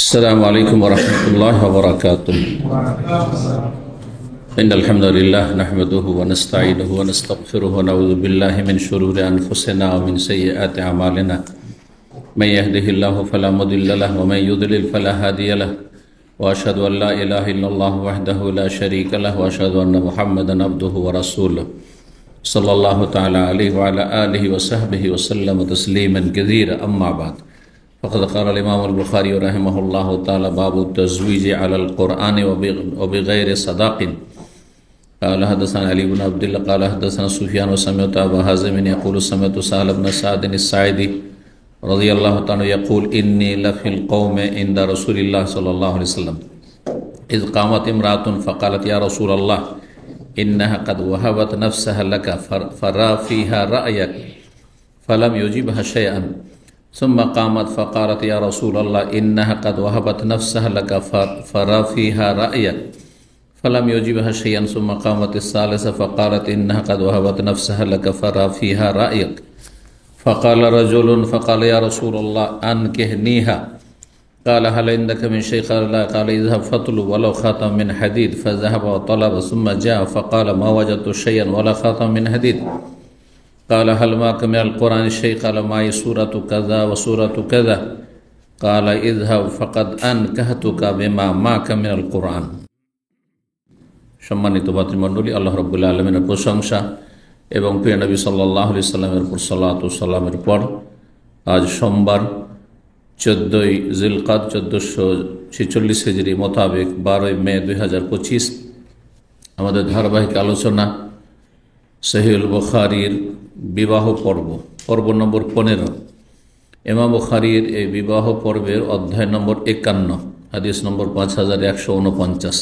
السلام عليكم ورحمة الله وبركاته. إن الحمد لله نحمده ونستعينه ونستغفره ونعوذ بالله من شرور أنفسنا ومن سيئات أعمالنا. من يهده الله فلا مضل له ومن يضلل فلا هادي له. وأشهد أن لا إله إلا الله وحده لا شريك له وأشهد أن محمدا عبده ورسوله صلى الله تعالى عليه وعلى آله وصحبه وسلم تسليما كثيرا. أما بعد فقد قال الإمام البخاري رحمه الله تعالى باب التزويج على القرآن وبغير صداق. قال حدثنا علي بن عبد الله قال حدثنا سفيان وسمعت أبا حازم يقول سمعت سهل بن سعد الساعدي رضي الله تعالى يقول إني لفي القوم عند رسول الله صلى الله عليه وسلم إذ قامت امرأة فقالت يا رسول الله إنها قد وهبت نفسها لك فرا فيها رأيك فلم يجبها شيئا. ثم قامت فقالت يا رسول الله إنها قد وهبت نفسها لك فرا فيها رأيك فلم يجبها شيئا. ثم قامت الثالثة فقالت إنها قد وهبت نفسها لك فرا فيها رأيك. فقال رجل فقال يا رسول الله أنكحنيها. قال هل عندك من شيء؟ قال لا. قال اذهب فاطلب ولو خاتم من حديد. فذهب وطلب ثم جاء فقال ما وجدت شيئا ولا خاتم من حديد. قال هل معك من القرآن شيء؟ قال معي سورة كذا وسورة كذا. قال اذهب فقد أنكحتك بما معك من القرآن. সম্মানিত ভাতৃমণ্ডলী, আল্লাহ রাব্বুল আলামিনের প্রশংসা এবং প্রিয় নবী সাল্লাল্লাহু আলাইহি সাল্লামের উপর সালাত ও সালামের পর আজ সোমবার 14ই জিলকাদ 1446 হিজরি মোতাবেক 12ই মে 2025 আমাদের ধারাবাহিক আলোচনা সহিহুল বুখারীর বিবাহ পর্ব নম্বর 15। ইমাম বুখারীর এই বিবাহ পর্বের অধ্যায় নম্বর 51, হাদিস নম্বর 5149।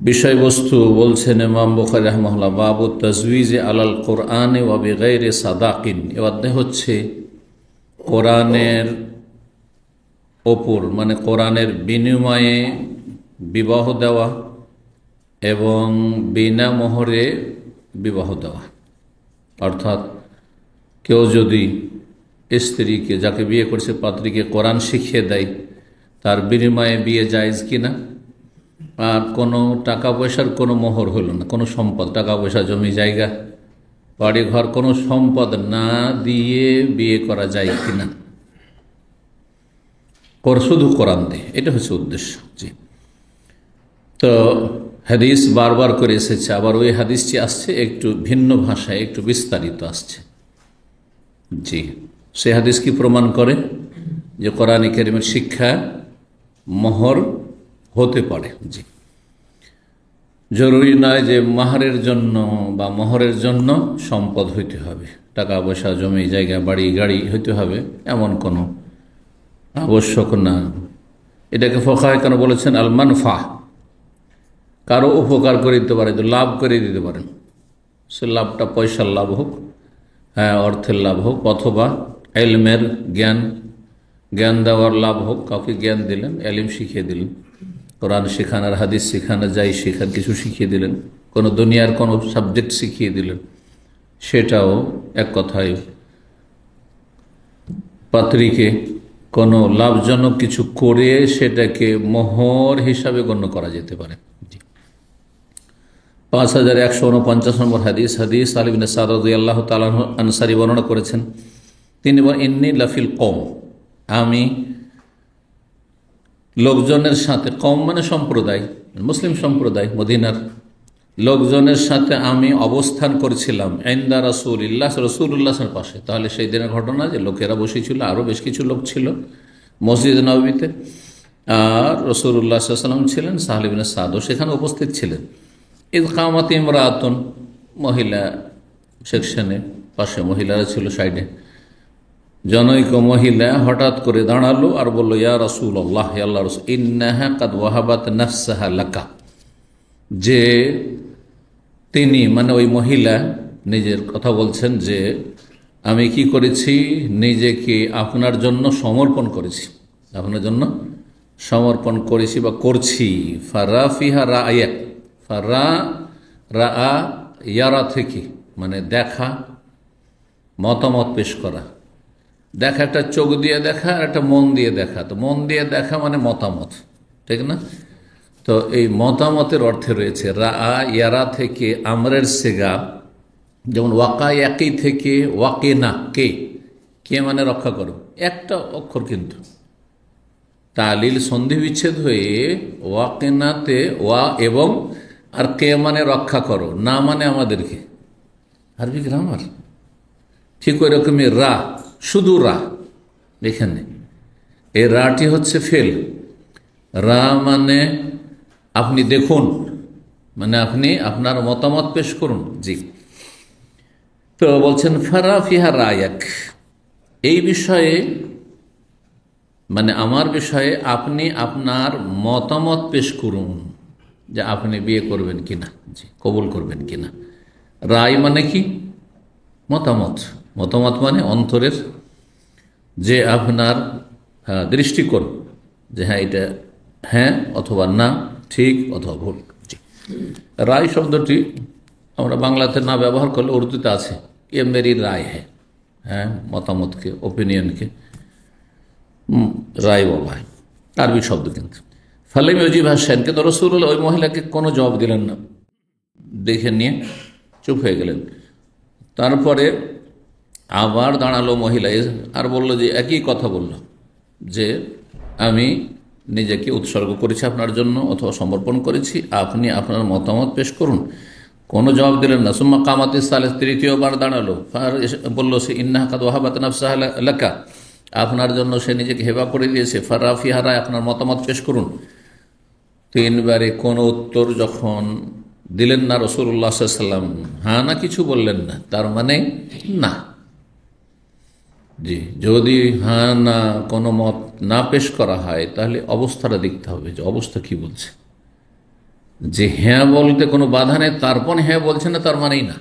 বিষয়বস্তু বলছেন ইমাম বুখারী রাহিমাহুল্লাহ বাবু তাজওয়িজ আলাল কোরআন ওয়া বিগাইরি সাদাকিন। এই অধ্যায় হচ্ছে কোরআনের ওপর মানে কোরআনের বিনিময়ে বিবাহ দেওয়া এবং বিনা মোহরে বিবাহ দেওয়া। অর্থাৎ কেউ যদি স্ত্রীকে, যাকে বিয়ে করেছে, পাত্রীকে কোরআন শিখিয়ে দেয়, তার বিনিময়ে বিয়ে জায়েজ কিনা। আর কোনো টাকা পয়সার কোনো মোহর হলো না, কোনো সম্পদ, টাকা পয়সা, জমি জায়গা, বাড়ি ঘর, কোনো সম্পদ না দিয়ে বিয়ে করা যায় কিনা, শুধু কোরআন দিয়ে। এটা হচ্ছে উদ্দেশ্য। জি, তো হাদিস বারবার করে এসেছে, আবার ওই হাদিসটি আসছে একটু ভিন্ন ভাষায়, একটু বিস্তারিত আসছে। জি, সে হাদিস কি প্রমাণ করে যে কোরআনে কারীমের শিক্ষা মোহর হতে পারে। জি, জরুরি নয় যে মাহরের জন্য বা মোহরের জন্য সম্পদ হইতে হবে, টাকা পয়সা, জমি জায়গা, বাড়ি গাড়ি হইতে হবে, এমন কোনো আবশ্যক না। এটাকে ফুকাহা কেন বলেছেন আল মানফা, কারো উপকার করে দিতে পারে, লাভ করে দিতে পারেন। সে লাভটা পয়সার লাভ হোক, হ্যাঁ, অর্থের লাভ হোক, অথবা এলমের জ্ঞান দেওয়ার লাভ হোক। কাউকে জ্ঞান দিলেন, এলিম শিখিয়ে দিলেন, কোরআন শেখান আর হাদিস শেখানো, যাই শেখান কিছু শিখিয়ে দিলেন, কোনো দুনিয়ার কোনো সাবজেক্ট শিখিয়ে দিলেন, সেটাও এক কথায় পাত্রীকে কোনো লাভজনক কিছু করে সেটাকে মোহর হিসাবে গণ্য করা যেতে পারে। 5149 নম্বর হাদিস আলী ইবনে সাদ রাদিয়াল্লাহু তাআলা আনসারী বর্ণনা করেছেন। তিনি বলেন ইন্নী লাফিল কওম, আমি লোকজনের সাথে, কওম মানে সম্প্রদায়, মুসলিম সম্প্রদায়, মদিনার লোকজনের সাথে আমি অবস্থান করেছিলাম ইনদা রাসূলুল্লাহর পাশে। তাহলে সেই দিনের ঘটনা যে লোকেরা বসেছিল, আরও বেশ কিছু লোক ছিল মসজিদ নববীতে, আর রাসূলুল্লাহ সাল্লাল্লাহু আলাইহি ওয়াসাল্লাম ছিলেন, সাহল ইবনে সাদও সেখানে উপস্থিত ছিলেন। ইদ কামাত ইমরাতুন, মহিলা সেকশনে, পাশে মহিলারা ছিল, সাইডে জনৈক মহিলা হঠাৎ করে দাঁড়ালো আর বলল ইয়া রাসূলুল্লাহ, হে আল্লাহর রাসূল, ইন্নাহা কাদ ওয়াহাবাত নাফসাহা লাকা, যে তিনি মানে ওই মহিলা নিজের কথা বলছেন যে আমি কি করেছি, নিজেকে আপনার জন্য সমর্পণ করেছি, আপনার জন্য সমর্পণ করেছি বা করছি। ফারা ফিহা রাআয়াক, ফারা রা ইয়ারা থেকে মানে দেখা, মতামত পেশ করা, দেখা একটা চোখ দিয়ে দেখা আর একটা মন দিয়ে দেখা। তো মন দিয়ে দেখা মানে মতামত, ঠিক না? তো এই মতামতের অর্থে রয়েছে রা ইয়ারা থেকে আমরের সেগা, যেমন ওয়াকা একই থেকে ওয়াকে না কে, কে মানে রক্ষা করো, একটা অক্ষর কিন্তু তালিল সন্ধি বিচ্ছেদ হয়ে ওয়াকেনাতে ওয়া এবং আর কে মানে রক্ষা করো, না মানে আমাদেরকে, আরবি গ্রামার। ঠিক ওই রকমই রা, শুধু রা, এখানে এই রাটি হচ্ছে ফেল। রা মানে আপনি দেখুন, মানে আপনি আপনার মতামত পেশ করুন। জি, তো বলছেন ফারা ফিহা রায়াক, এই বিষয়ে মানে আমার বিষয়ে আপনি আপনার মতামত পেশ করুন, যে আপনি বিয়ে করবেন কিনা, জি কবুল করবেন কিনা। রায় মানে কি? মতামত। মতামত মানে অন্তরের যে আপনার দৃষ্টিকোণ, যে হ্যাঁ এটা হ্যাঁ অথবা না, ঠিক অথবা ভুল। জি, রায় শব্দটি আমরা বাংলাতে না ব্যবহার করলে উর্দুতে আছে, এ মেরি রায় হ্যাঁ, হ্যাঁ মতামতকে, ওপিনিয়নকে রায় বলা হয়, আরবি শব্দ। কিন্তু ফলে মজিব হাসেন, কিন্তু রসুল্লাহ ওই মহিলাকে কোনো জবাব দিলেন না, দেখে নিয়ে চুপ হয়ে গেলেন। তারপরে আবার দাঁড়ালো মহিলা আর বলল যে একই কথা বলল, যে আমি নিজেকে উৎসর্গ করেছি আপনার জন্য অথবা সমর্পণ করেছি, আপনি আপনার মতামত পেশ করুন। কোনো জবাব দিলেন না। সুম্মা কামাতি সালেস, তৃতীয়বার দাঁড়ালো, বলল সে ইন্নাহা কাদ ওয়াহাবাত নাফসাহা লাকা, আপনার জন্য সে নিজেকে হেবা করে দিয়েছে, ফারাফি হারায় আপনার মতামত পেশ করুন। তিনবারে কোনো উত্তর যখন দিলেন না রাসূলুল্লাহ সাল্লাল্লাহু আলাইহি ওয়াসাল্লাম, হ্যাঁ না কিছু বললেন না, তার মানে না। জি, যদি হ্যাঁ না কোনো মত না পেশ করা হয় তাহলে অবস্থাটা দেখতে হবে, যে অবস্থা কি বলছে। যে হ্যাঁ বলতে কোনো বাধা নেই, তারপর হ্যাঁ বলছে না, তার মানেই না।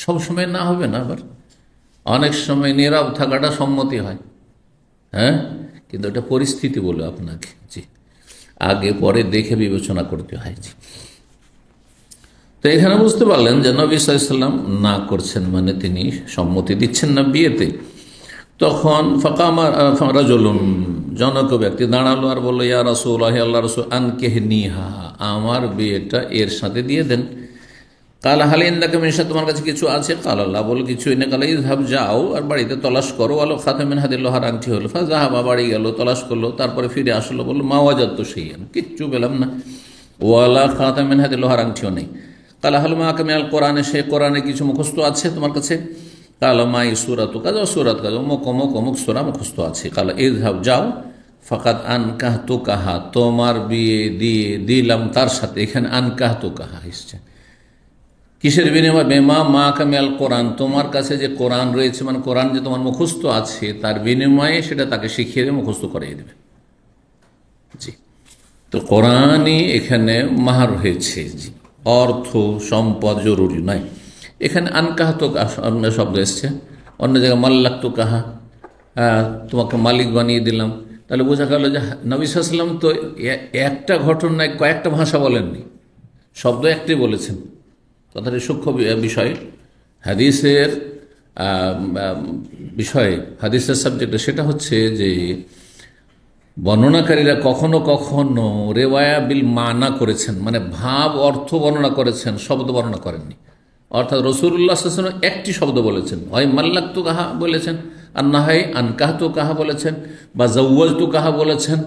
সবসময় না হবে না, আবার অনেক সময় নীরব থাকাটা সম্মতি হয়, হ্যাঁ, কিন্তু এটা পরিস্থিতি বলে আপনাকে, জি আগে পরে দেখে বিবেচনা করতে হয়। জি, তো এখানে বুঝতে পারলেন যে নবী সাল্লাল্লাহু আলাইহি ওয়াসাল্লাম না করছেন, মানে তিনি সম্মতি দিচ্ছেন না বিয়েতে। তখন ফাকামা রাজুলুন, জনক ব্যক্তি দাঁড়ালো আর বললো, ইয়া রাসূলুল্লাহ, আল্লাহ রাসূল, আনকিহনিহা, আমার বিয়েটা এর সাথে দিয়ে দেন। কাল হাল ইনদাকা মিন শাই, তোমার কাছে কিছু আছে? কাল আল্লাহ, বল কিছুই না। কাল ইযহাব, যাও আর বাড়িতে তলাশ করো, আলো খাতামিন হাদিল, লোহার আংটি হলো। ফাযাহাবা, বাড়ি গেল, তলাশ করলো, তারপরে ফিরে আসলো, বললো মা ওয়াজাদতু শাইআন, কিচ্ছু পেলাম না, ওয়ালা খাতামিন হাদিল, লোহার আংটিও নেই। কাল হাল মাআকা মিনাল কোরআনে, সে কোরআনে কিছু মুখস্থ আছে তোমার কাছে? কাল মাই সূরাতু কাযা, সূরাত কাযা, অমুক অমুক অমুক সূরা মুখস্থ আছে। কাল ইযহাব, যাও, ফাকাদ আনকাহতুকাহা, তোমার বিয়ে দিয়ে দিলাম তার সাথে। এখানে আনকাহতুকাহা এসছে কিসের বিনিময়? বেমা মা কামিয়াল কোরআন, তোমার কাছে যে কোরআন রয়েছে, মানে কোরআন যে তোমার মুখস্থ আছে, তার বিনিময়ে সেটা তাকে শিখিয়ে দেবে, মুখস্থ করিয়ে দেবে। জি, তো কোরআনই এখানে মাহার হয়েছে। জি, অর্থ সম্পদ জরুরি নয়। এখানে আনকাহতুকা শব্দ এসছে, অন্য জায়গায় মাল্লাকতু কাহা, তোমাকে মালিক বানিয়ে দিলাম। তাহলে বোঝা গেল যে নবী সাল্লাল্লাহু আলাইহি ওয়াসাল্লাম তো একটা ঘটনায় কয়েকটা ভাষা বলেননি, শব্দ একটাই বলেছেন। কথাটি সূক্ষ্ম বিষয়, হাদিসের বিষয়ে, হাদিসের সাবজেক্টে, সেটা হচ্ছে যে বর্ণনাকারীরা কখনো কখনো রেওয়ায়া বিল মানা করেছেন, মানে ভাব অর্থ বর্ণনা করেছেন, শব্দ বর্ণনা করেননি। অর্থাৎ রাসূলুল্লাহ সাল্লাল্লাহু আলাইহি ওয়াসাল্লাম একটি শব্দ বলেছেন, হয় মাল্লাকতু কাহা বলেছেন, আর না হয় আনকাহতু কাহা বলেছেন, বা জাওয়াজতু কাহা বলেছেন,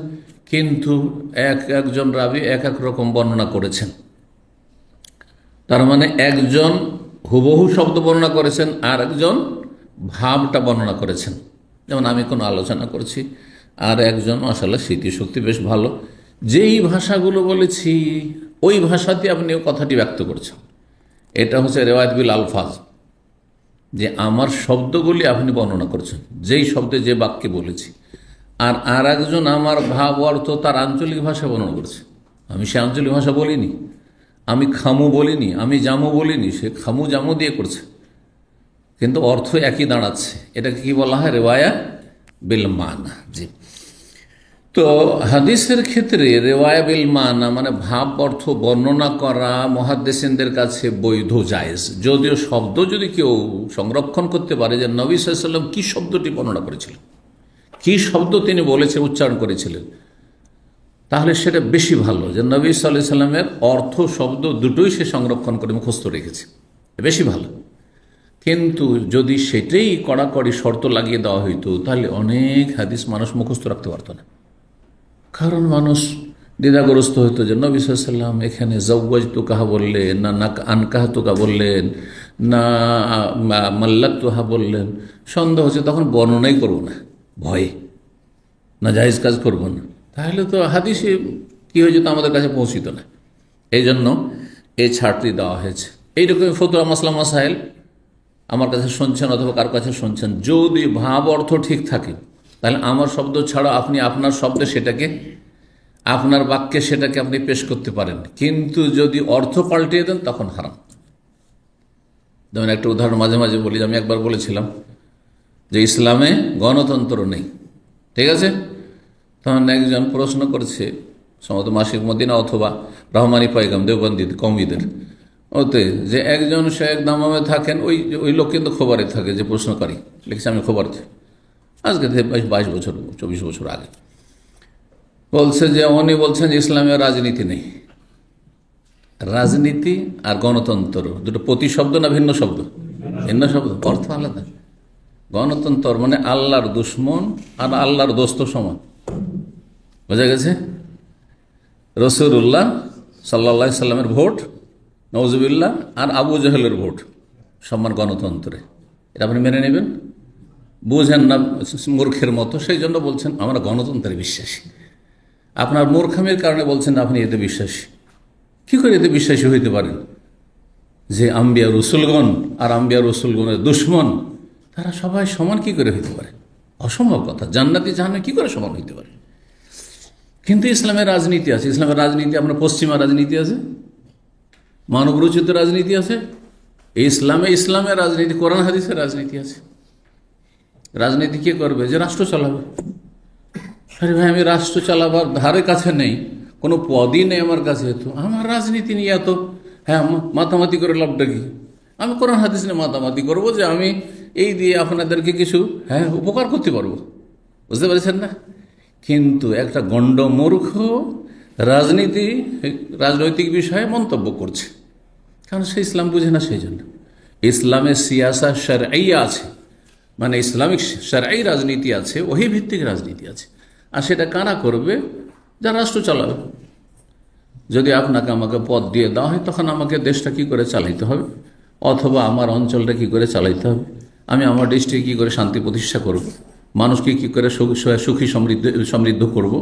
কিন্তু একজন রাবী এক এক রকম বর্ণনা করেছেন। তার মানে একজন হুবহু শব্দ বর্ণনা করেছেন, আর একজন ভাবটা বর্ণনা করেছেন। যেমন আমি কোনো আলোচনা করছি, আর একজন মাশাআল্লাহ স্মৃতিশক্তি বেশ ভালো, যেই ভাষাগুলো বলেছি ওই ভাষাতে আপনি কথাটি ব্যক্ত করছেন। এটা হচ্ছে রেওয়ায়াত বিল আলফাজ, যে আমার শব্দগুলি আপনি বর্ণনা করছেন, যেই শব্দে যে বাক্যে বলেছি। আর একজন আমার ভাব অর্থ তার আঞ্চলিক ভাষা বর্ণনা করছে। আমি সে আঞ্চলিক ভাষা বলিনি, আমি খামু বলিনি, আমি জামু বলিনি, সে খামু জামু দিয়ে করছে, কিন্তু অর্থ একই দাঁড়াচ্ছে। এটাকে কি বলা হয়? রেওয়ায়া বিল মানা। জি, তো হাদিসের ক্ষেত্রে রেওয়ায়া বিল মানা মানে ভাব অর্থ বর্ণনা করা মুহাদ্দিসিনদের কাছে বৈধ, জায়েজ, যদিও শব্দ যদি কেউ সংরক্ষণ করতে পারে যে নবী সাল্লাল্লাহু আলাইহি ওয়াসাল্লাম কি শব্দটি বর্ণনা করেছিলেন, কি শব্দ তিনি বলেছে, উচ্চারণ করেছিলেন, তাহলে সেটা বেশি ভালো যে নবী সাল্লাল্লাহু আলাইহি সাল্লামের অর্থ শব্দ দুটোই সে সংরক্ষণ করে মুখস্থ রেখেছে, বেশি ভালো। কিন্তু যদি সেটাই কড়াকড়ি শর্ত লাগিয়ে দেওয়া হইতো তাহলে অনেক হাদিস মানুষ মুখস্থ রাখতে পারত না। কারণ মানুষ দ্বিধাগ্রস্ত হইতো যে নবী সাল্লাল্লাহু আলাইহি সাল্লাম এখানে জাওয়াজতুকা বললেন না আনকাহতুকা বললেন না মাল্লাকতুহা বললেন, সন্দেহ হচ্ছে, তখন বর্ণনাই করবো না, ভয়ে না জায়েজ কাজ করবো না, তাহলে তো হাদিসে কি হয়ে যেত, আমাদের কাছে পৌঁছিত না। এই জন্য এই ছাড়টি দেওয়া হয়েছে। এইরকম ফতোয়া মাসলা মাসাইল আমার কাছে শুনছেন অথবা কার কাছে শুনছেন, যদি ভাব অর্থ ঠিক থাকে তাহলে আমার শব্দ ছাড়া আপনি আপনার শব্দে সেটাকে, আপনার বাক্যে সেটাকে আপনি পেশ করতে পারেন, কিন্তু যদি অর্থ পাল্টিয়ে দেন তখন হারাম। যেমন একটা উদাহরণ মাঝে মাঝে বলি, আমি একবার বলেছিলাম যে ইসলামে গণতন্ত্র নেই, ঠিক আছে? তখন একজন প্রশ্ন করছে, সম্ভবত মাসিক মদিনা অথবা রহমানি পাইগাম দেওবন্দি কওমিদের ওতে, যে একজন শেখ দামামে থাকেন, ওই লোক কিন্তু খবরে থাকে যে প্রশ্নকারী, লিখছে আমি খবর আজকে 22 বছর 24 বছর আগে, বলছে যে উনি বলছেন যে ইসলামে রাজনীতি নেই। রাজনীতি আর গণতন্ত্র দুটো প্রতিশব্দ না ভিন্ন শব্দ? ভিন্ন শব্দ, অর্থ আলাদা। গণতন্ত্র মানে আল্লাহর দুশ্মন আর আল্লাহর দোস্ত সমান, বোঝা গেছে? রাসূলুল্লাহ সাল্লাল্লাহু আলাইহি সাল্লামের ভোট, নওজুবিল্লাহ, আর আবু জাহেলের ভোট সমান গণতন্ত্রে। এটা আপনি মেনে নেবেন? বুঝেন না মূর্খের মতো, সেই জন্য বলছেন আমরা গণতন্ত্রে বিশ্বাসী। আপনার মূর্খামির কারণে বলছেন আপনি এতে বিশ্বাসী। কি করে এতে বিশ্বাসী হইতে পারেন যে আম্বিয়া রসুলগণ আর আম্বিয়া রসুলগণের দুশ্মন তারা সবাই সমান কি করে হইতে পারে? অসম্ভব কথা। জান্নাতি জাহান্নামে কি করে সমান হইতে পারে? কিন্তু ইসলামের রাজনীতি আছে। ইসলামের রাজনীতি আপনার পশ্চিমা রাজনীতি আছে, মানবরচিত রাজনীতি আছে। ইসলামের রাজনীতি কোরআন হাদিসের রাজনীতি আছে। রাজনীতি কে করবে? যে রাষ্ট্র চালাবে। আরে ভাই, আমি রাষ্ট্র চালাবার ধারে কাছে নেই, কোনো পদই নেই আমার কাছে, তো আমার রাজনীতি নিয়ে এত মাতামাতি করে লাভটা কি? আমি কোরআন হাদিস নিয়ে মাতামাতি করবো যে আমি এই দিয়ে আপনাদেরকে কিছু উপকার করতে পারবো, বুঝতে পেরেছেন না? কিন্তু একটা গণ্ডমূর্খ রাজনৈতিক বিষয়ে মন্তব্য করছে, কারণ সে ইসলাম বুঝে না। সেই জন্য ইসলামে সিয়াসা শারঈয়া আছে, মানে ইসলামিক শারঈ রাজনীতি আছে, ওহি ভিত্তিক রাজনীতি আছে। আর সেটা কারা করবে? যারা রাষ্ট্র চালাবে। যদি আপনাকে আমাকে পদ দিয়ে দেওয়া হয়, তখন আমাকে দেশটা কি করে চালাইতে হবে, অথবা আমার অঞ্চলটা কি করে চালাইতে হবে, আমি আমার দেশটিকে কি করে শান্তি প্রতিষ্ঠা করব, মানুষকে কি করে সুখী সমৃদ্ধ করব,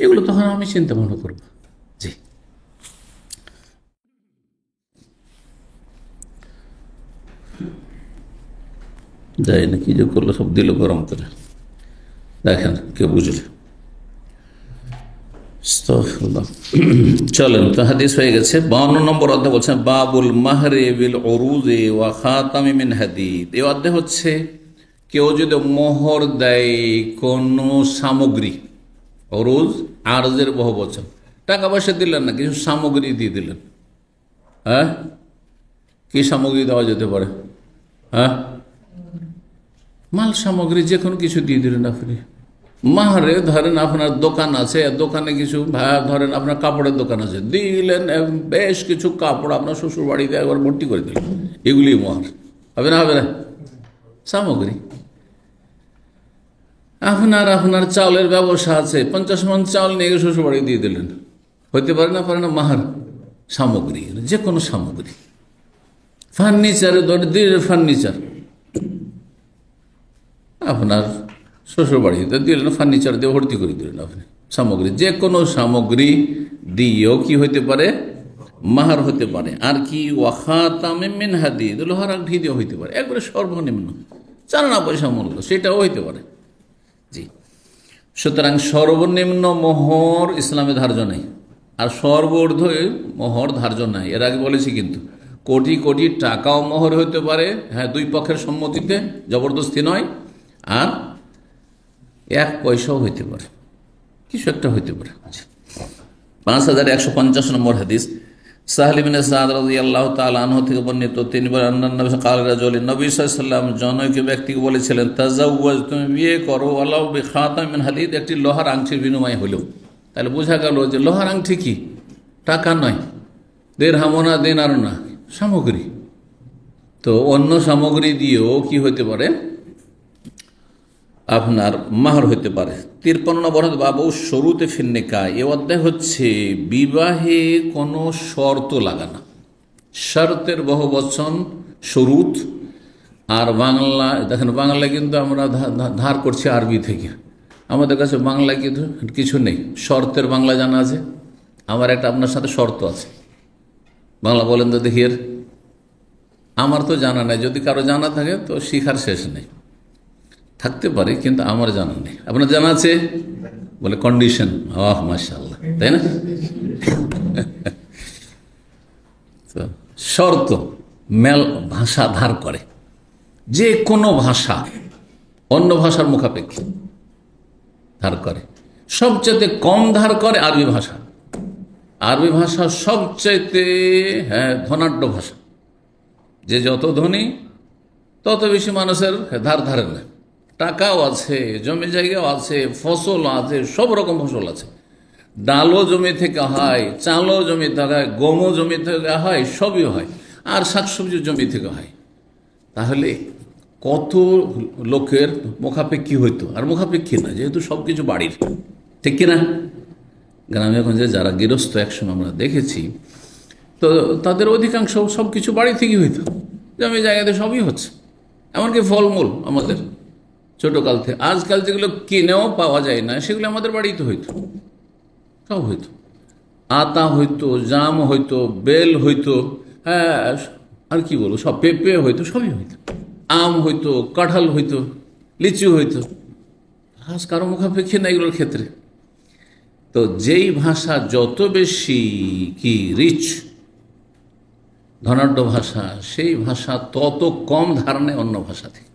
এগুলো তখন আমি চিন্তা ভাবনা করব। জি, যাই না কি যে করলো, সব দিল গরম করে। দেখেন কেউ বুঝলে। চলেন তো, হাদিস হয়ে গেছে। 52 নম্বর অধ্যায় বলছেন বাবুল মাহরে বিল উরুজে ওয়া খাতামি মিন হাদিদ। এই অধ্যায় হচ্ছে কেউ যদি মোহর দেয় কোন সামগ্রী, উরুজ আরজের বহুবচন, টাকা পয়সা দিলেন না, কিছু সামগ্রী দিয়ে দিলেন। কি সামগ্রী দেওয়া যেতে পারে? মাল সামগ্রী যে কোনো কিছু দিয়ে দিলেন আপনি। মাহারে ধরেন আপনার দোকান আছে, দোকানে কিছু ধরেন আপনার কাপড়ের দোকান আছে, দিলেন বেশ কিছু কাপড় আপনার শ্বশুর বাড়িতে একবার ভর্তি করে দিলেন, এগুলি মাহার হবে না? হবে না? সামগ্রী। আপনার চাউলের ব্যবসা আছে, 50 মণ চাউল নিয়ে গিয়ে শ্বশুর বাড়ি দিয়ে দিলেন, হইতে পারে না? পারে না? মাহার সামগ্রী, যে কোনো সামগ্রী। ফার্নিচারে দিলেন, ফার্নিচার আপনার শ্বশুর বাড়িতে দিলেন, ফার্নিচার দিয়ে ভর্তি করে দিলেন আপনি সামগ্রী। যে কোনো সামগ্রী দিয়েও কি হইতে পারে? মাহার হতে পারে। আর কি? ওয়াখাতামে মিন হাদিদ, লোহার আংটি দিয়ে হইতে পারে, একবারে সর্বনিম্ন 4 আনা পয়সা মূল্য, সেটাও হইতে পারে। জি, সুতরাং সর্বনিম্ন মোহর ইসলামে ধার্য নেই, আর সর্বর্ধ মোহর ধার্য নাই। এর আগে বলেছি কিন্তু কোটি কোটি টাকাও মোহর হইতে পারে, দুই পক্ষের সম্মতিতে, জবরদস্তি নয়। আর 1 পয়সাও হইতে পারে, কিছু একটা হইতে পারে। 5150 নম্বর হাদিস, সাহল ইবনে সাদ রাদিয়াল্লাহু তাআলা আনহু থেকে বর্ণিত তিনি বলেন নবী সাল্লাল্লাহু আলাইহি ওয়াসাল্লাম জনৈক ব্যক্তিকে বলেছিলেন, তাজাওয়াজ, তুমি বিয়ে করো, ওয়ালাউ বিখাতাম মিন হাদিদ, একটি লোহার আংটির বিনিময় হলো। তাহলে বোঝা গেল যে লোহার আংটি কি, টাকা নয়, দিরহামও না, দিনারও না, সামগ্রী। তো অন্য সামগ্রী দিয়েও কি হতে পারে, আপনার মাহর হতে পারে। 53 নম্বর বাবু শুরুতে ফিন নিকাহ, এ অধ্যায় হচ্ছে বিবাহে কোনো শর্ত লাগানো। শর্তের বহু বচন শুরুত। আর বাংলা দেখেন, বাংলায় কিন্তু আমরা ধার করছি আরবি থেকে, আমাদের কাছে বাংলায় কিন্তু কিছু নেই। শর্তের বাংলা জানা আছে? আমার একটা আপনার সাথে শর্ত আছে, বাংলা বলেন তো দেখি। এর আমার তো জানা নাই, যদি কারো জানা থাকে তো শিখার শেষ নেই, থাকতে পারে, কিন্তু আমার জানা নেই। আপনার জানা আছে? বলে কন্ডিশন। মাশাআল্লাহ, তাই না? শর্ত মেল ভাষা ধার করে, যে কোনো ভাষা অন্য ভাষার মুখাপেক্ষী ধার করে। সবচেয়ে কম ধার করে আরবি ভাষা। আরবি ভাষা সবচাইতে ধনাঢ্য ভাষা। যে যত ধনী তত বেশি মানুষের ধার ধারে না। টাকাও আছে, জমি জায়গাও আছে, ফসল আছে, সব রকম ফসল আছে। ডালও জমি থেকে হয়, চালও জমি থেকে হয়, গমও জমি থেকে হয়, সবই হয়। আর শাকসবজি জমি থেকে হয়। তাহলে কত লোকের মুখাপেক্ষী হইতো, আর মুখাপেক্ষী না, যেহেতু সব কিছু বাড়ির, ঠিক কিনা? গ্রামে গঞ্জে যারা গৃহস্থ একসময় আমরা দেখেছি, তো তাদের অধিকাংশ সব কিছু বাড়ি থেকেই হইতো, জমি জায়গাতে সবই হচ্ছে। এমনকি ফলমূল আমাদের ছোটকাল থেকে, আজকাল যেগুলো কিনেও পাওয়া যায় না, সেগুলো আমাদের বাড়িতে হইতো, সব হইতো। আতা হইতো, জাম হইতো, বেল হইতো, হ্যাঁ, আর কি বলবো, সব পেঁপে হইতো, সবই হইতো। আম হইতো, কাঁঠাল হইতো, লিচু হইতো। আজ কারো মুখাপেক্ষী না এগুলোর ক্ষেত্রে। তো যেই ভাষা যত বেশি কি রিচ, ধনাঢ্য ভাষা, সেই ভাষা তত কম ধার নেয় অন্য ভাষা থেকে।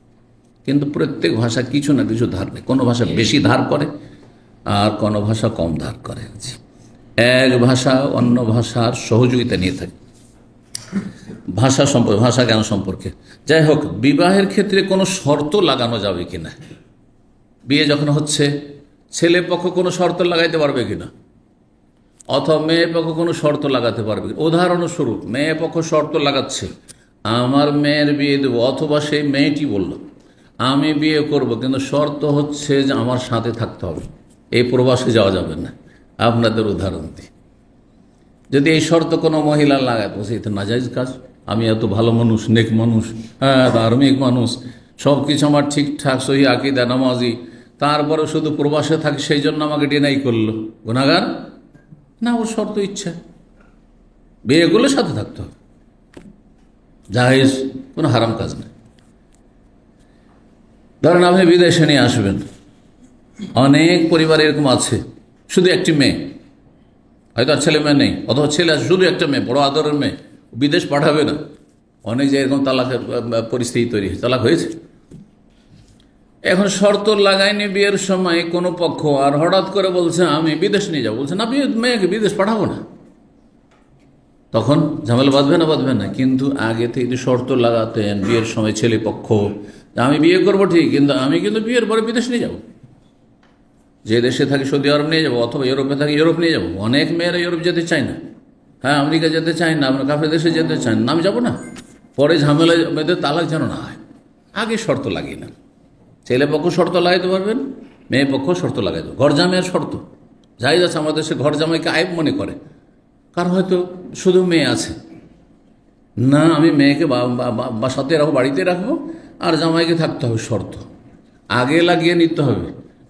কিন্তু প্রত্যেক ভাষা কিছু না কিছু ধার নেয়। কোনো ভাষা বেশি ধার করে আর কোনো ভাষা কম ধার করে। এক ভাষা অন্য ভাষার সহযোগিতা নিয়ে থাকে ভাষা সম্পর্কে, ভাষা জ্ঞান সম্পর্কে। যাই হোক, বিবাহের ক্ষেত্রে কোনো শর্ত লাগানো যাবে কিনা, বিয়ে যখন হচ্ছে ছেলে পক্ষ কোনো শর্ত লাগাইতে পারবে কিনা, অথবা মেয়ে পক্ষ কোনো শর্ত লাগাতে পারবে কিনা। উদাহরণস্বরূপ, মেয়ে পক্ষ শর্ত লাগাচ্ছে, আমার মেয়ের বিয়ে দেবো, অথবা সেই মেয়েটি বলল আমি বিয়ে করব, কিন্তু শর্ত হচ্ছে যে আমার সাথে থাকতে হবে, এই প্রবাসে যাওয়া যাবে না। আপনাদের উদাহরণ দিই, যদি এই শর্ত কোনো মহিলা লাগায়, বলছে এটা নাজাইজ কাজ, আমি এত ভালো মানুষ, নেক মানুষ, হ্যাঁ, ধার্মিক মানুষ, সব কিছু আমার ঠিকঠাক, সহি আকীদা, নামাজি, তারপরে শুধু প্রবাসে থাকে, সেই জন্য আমাকে ডিনাই করলো, গুনাহগার না? ওর শর্ত ইচ্ছা, বিয়েগুলোর সাথে থাকতে হবে, জায়েজ, কোনো হারাম কাজ নেই। ধরেন আপনি বিদেশে নিয়ে আসবেন, অনেক পরিবার এরকম আছে, শুধু একটি মেয়ে, হয়তো আর ছেলে মেয়ে নেই, অথবা ছেলে আছে শুধু একটা মেয়ে, বড় আদরের মেয়ে, বিদেশ পাঠাবে না। অনেক জায়গায় এরকম তালাকের পরিস্থিতি তৈরি হয়েছে, তালাক হয়েছে। এখন শর্ত লাগায়নি বিয়ের সময় কোনো পক্ষ, আর হঠাৎ করে বলছে আমি বিদেশ নিয়ে যাবো, বলছে না মেয়েকে বিদেশ পাঠাবো না, তখন ঝামেলা বাঁধবে না? বাঁধবে না। কিন্তু আগে থেকে যদি শর্ত লাগাতেন বিয়ের সময় ছেলে পক্ষ, আমি বিয়ে করবো ঠিক, কিন্তু আমি কিন্তু বিয়ের পরে বিদেশ নিয়ে যাবো, যে দেশে থাকি সৌদি আরব নিয়ে যাবো, অথবা ইউরোপে থাকি ইউরোপ নিয়ে যাবো। অনেক মেয়েরা ইউরোপ যেতে চায় না, হ্যাঁ, আমেরিকা যেতে চায় না, আপনার কাফের দেশে যেতে চায় না, আমি যাবো না, পরে ঝামেলা মেয়েদের তালাক যেন না হয়। আগে শর্ত লাগিয়ে না, ছেলে পক্ষ শর্ত লাগাইতে পারবেন, মেয়ে পক্ষ শর্ত লাগাইতে। ঘর জামাইয়ের শর্ত যাই যাচ্ছে, আমাদের দেশে ঘর জামাইকে আইব মনে করে, কারণ হয়তো শুধু মেয়ে আছে, না আমি মেয়েকে বাসাতে রাখবো, বাড়িতে রাখবো, আর জামাইকে থাকতে হবে, শর্ত আগে লাগিয়ে নিতে হবে।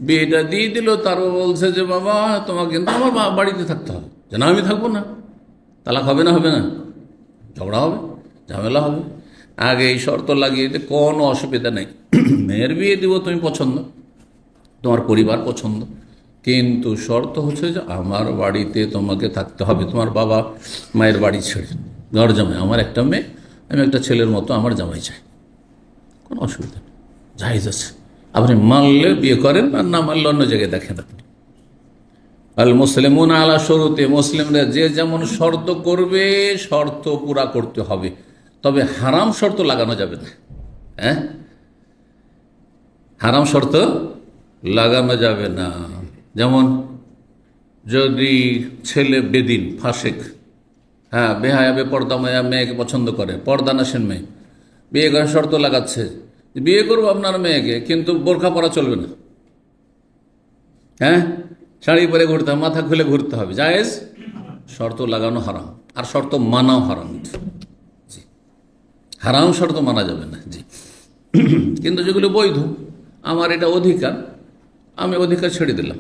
বিয়েটা দিয়ে দিল, তারও বলছে যে বাবা তোমাকে কিন্তু আমার বাড়িতে থাকতে হবে, যে না আমি থাকবো না, তালাক হবে না? হবে না? ঝগড়া হবে, ঝামেলা হবে। আগে এই শর্ত লাগিয়ে দিতে কোনো অসুবিধা নেই। মেয়ের বিয়ে দিব, তুমি পছন্দ, তোমার পরিবার পছন্দ, কিন্তু শর্ত হচ্ছে যে আমার বাড়িতে তোমাকে থাকতে হবে, তোমার বাবা মায়ের বাড়ি ছেড়ে। ঘর জামাই আমার একটা মেয়ে, আমি একটা ছেলের মতো আমার জামাই চাই, কোনো অসুবিধা নেই, জায়েজ আছে। আপনি মানলে বিয়ে করেন, আর না মানলে অন্য জায়গায় দেখেন। আপনি আল মুসলিমুন আলা শরুতে, মুসলিমরা যে যেমন শর্ত করবে শর্ত পুরা করতে হবে, তবে হারাম শর্ত লাগানো যাবে না। হ্যাঁ, হারাম শর্ত লাগানো যাবে না। যেমন যদি ছেলে বেদিন ফাসেক, হ্যাঁ বেহায়া বেপর্দাময়া মেয়েকে পছন্দ করে, পর্দা নাসেন মেয়ে, বিয়ে করার শর্ত লাগাচ্ছে, বিয়ে করবো আপনার মেয়েকে কিন্তু বোরখা পরা চলবে না, হ্যাঁ শাড়ি পরে ঘুরতে হবে, মাথা খুলে ঘুরতে হবে, জায়েজ। শর্ত লাগানো হারাম, আর শর্ত মানাও হারাম। জি, হারাম শর্ত মানা যাবে না। জি, কিন্তু যেগুলো বৈধ, আমার এটা অধিকার, আমি অধিকার ছেড়ে দিলাম।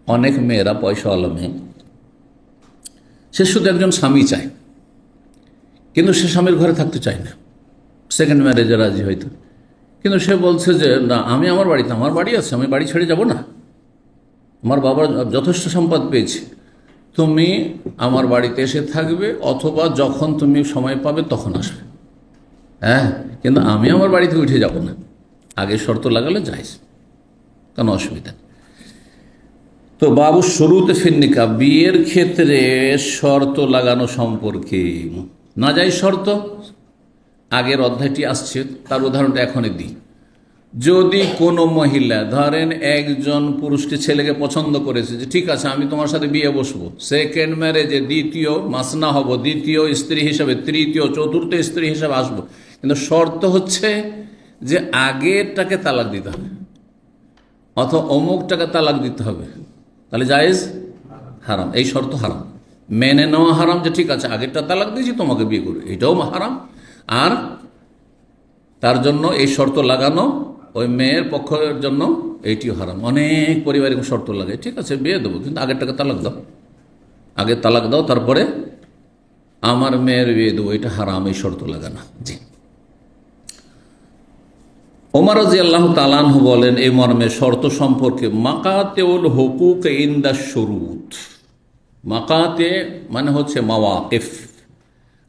অনেক মেয়েরা পয়সাওয়ালা মেয়ে, সে শুধু একজন স্বামী চায়, কিন্তু সে স্বামীর ঘরে থাকতে চায় না, সেকেন্ড ম্যারেজে রাজি হয়তো, কিন্তু সে বলছে যে না, আমি আমার বাড়িতে, আমার বাড়ি আছে, আমি বাড়ি ছেড়ে যাব না, আমার বাবার যথেষ্ট সম্পদ পেয়েছি, তুমি আমার বাড়িতে এসে থাকবে, অথবা যখন তুমি সময় পাবে তখন আসবে, হ্যাঁ, কিন্তু আমি আমার বাড়িতে উঠে যাব না। আগে শর্ত লাগালে যাইজ, কোনো অসুবিধা নেই। তো বাবু শুরুতে ফিন্নিকা, বিয়ের ক্ষেত্রে শর্ত লাগানো সম্পর্কে না যাই শর্ত, আগের অধ্যায়টি আসছে, তার উদাহরণটা এখনই দিই। যদি কোনো মহিলা ধরেন একজন পুরুষকে ছেলেকে পছন্দ করেছে যে ঠিক আছে আমি তোমার সাথে বিয়ে বসবো, সেকেন্ড ম্যারেজে দ্বিতীয় মাসনা হব, দ্বিতীয় স্ত্রী হিসাবে, তৃতীয় চতুর্থ স্ত্রী হিসাবে আসবো, কিন্তু শর্ত হচ্ছে যে আগেরটাকে তালাক দিতে হবে অথবা অমুকটাকে তালাক দিতে হবে, তাহলে জায়েজ? হারাম, এই শর্ত হারাম। মেনে নেওয়া হারাম যে ঠিক আছে আগেরটা তালাক দিয়েছি তোমাকে বিয়ে করবে, এটাও হারাম। আর তার জন্য এই শর্ত লাগানো ওই মেয়ের পক্ষের জন্য এইটিও হারাম। অনেক পরিবারে শর্ত লাগে, ঠিক আছে বিয়ে দেবো কিন্তু আগেরটাকে তালাক দাও, আগে তালাক দাও তারপরে আমার মেয়ের বিয়ে দেবো, এটা হারাম, এই শর্ত লাগানো। জি, ওমর রাদিয়াল্লাহু তাআলা আনহু বলেন এই মর্মে শর্ত সম্পর্কে, মাকাতেউল হুকুক ইনদা শুরুত। মাকাতে মানে হচ্ছে মাওয়াকিফ,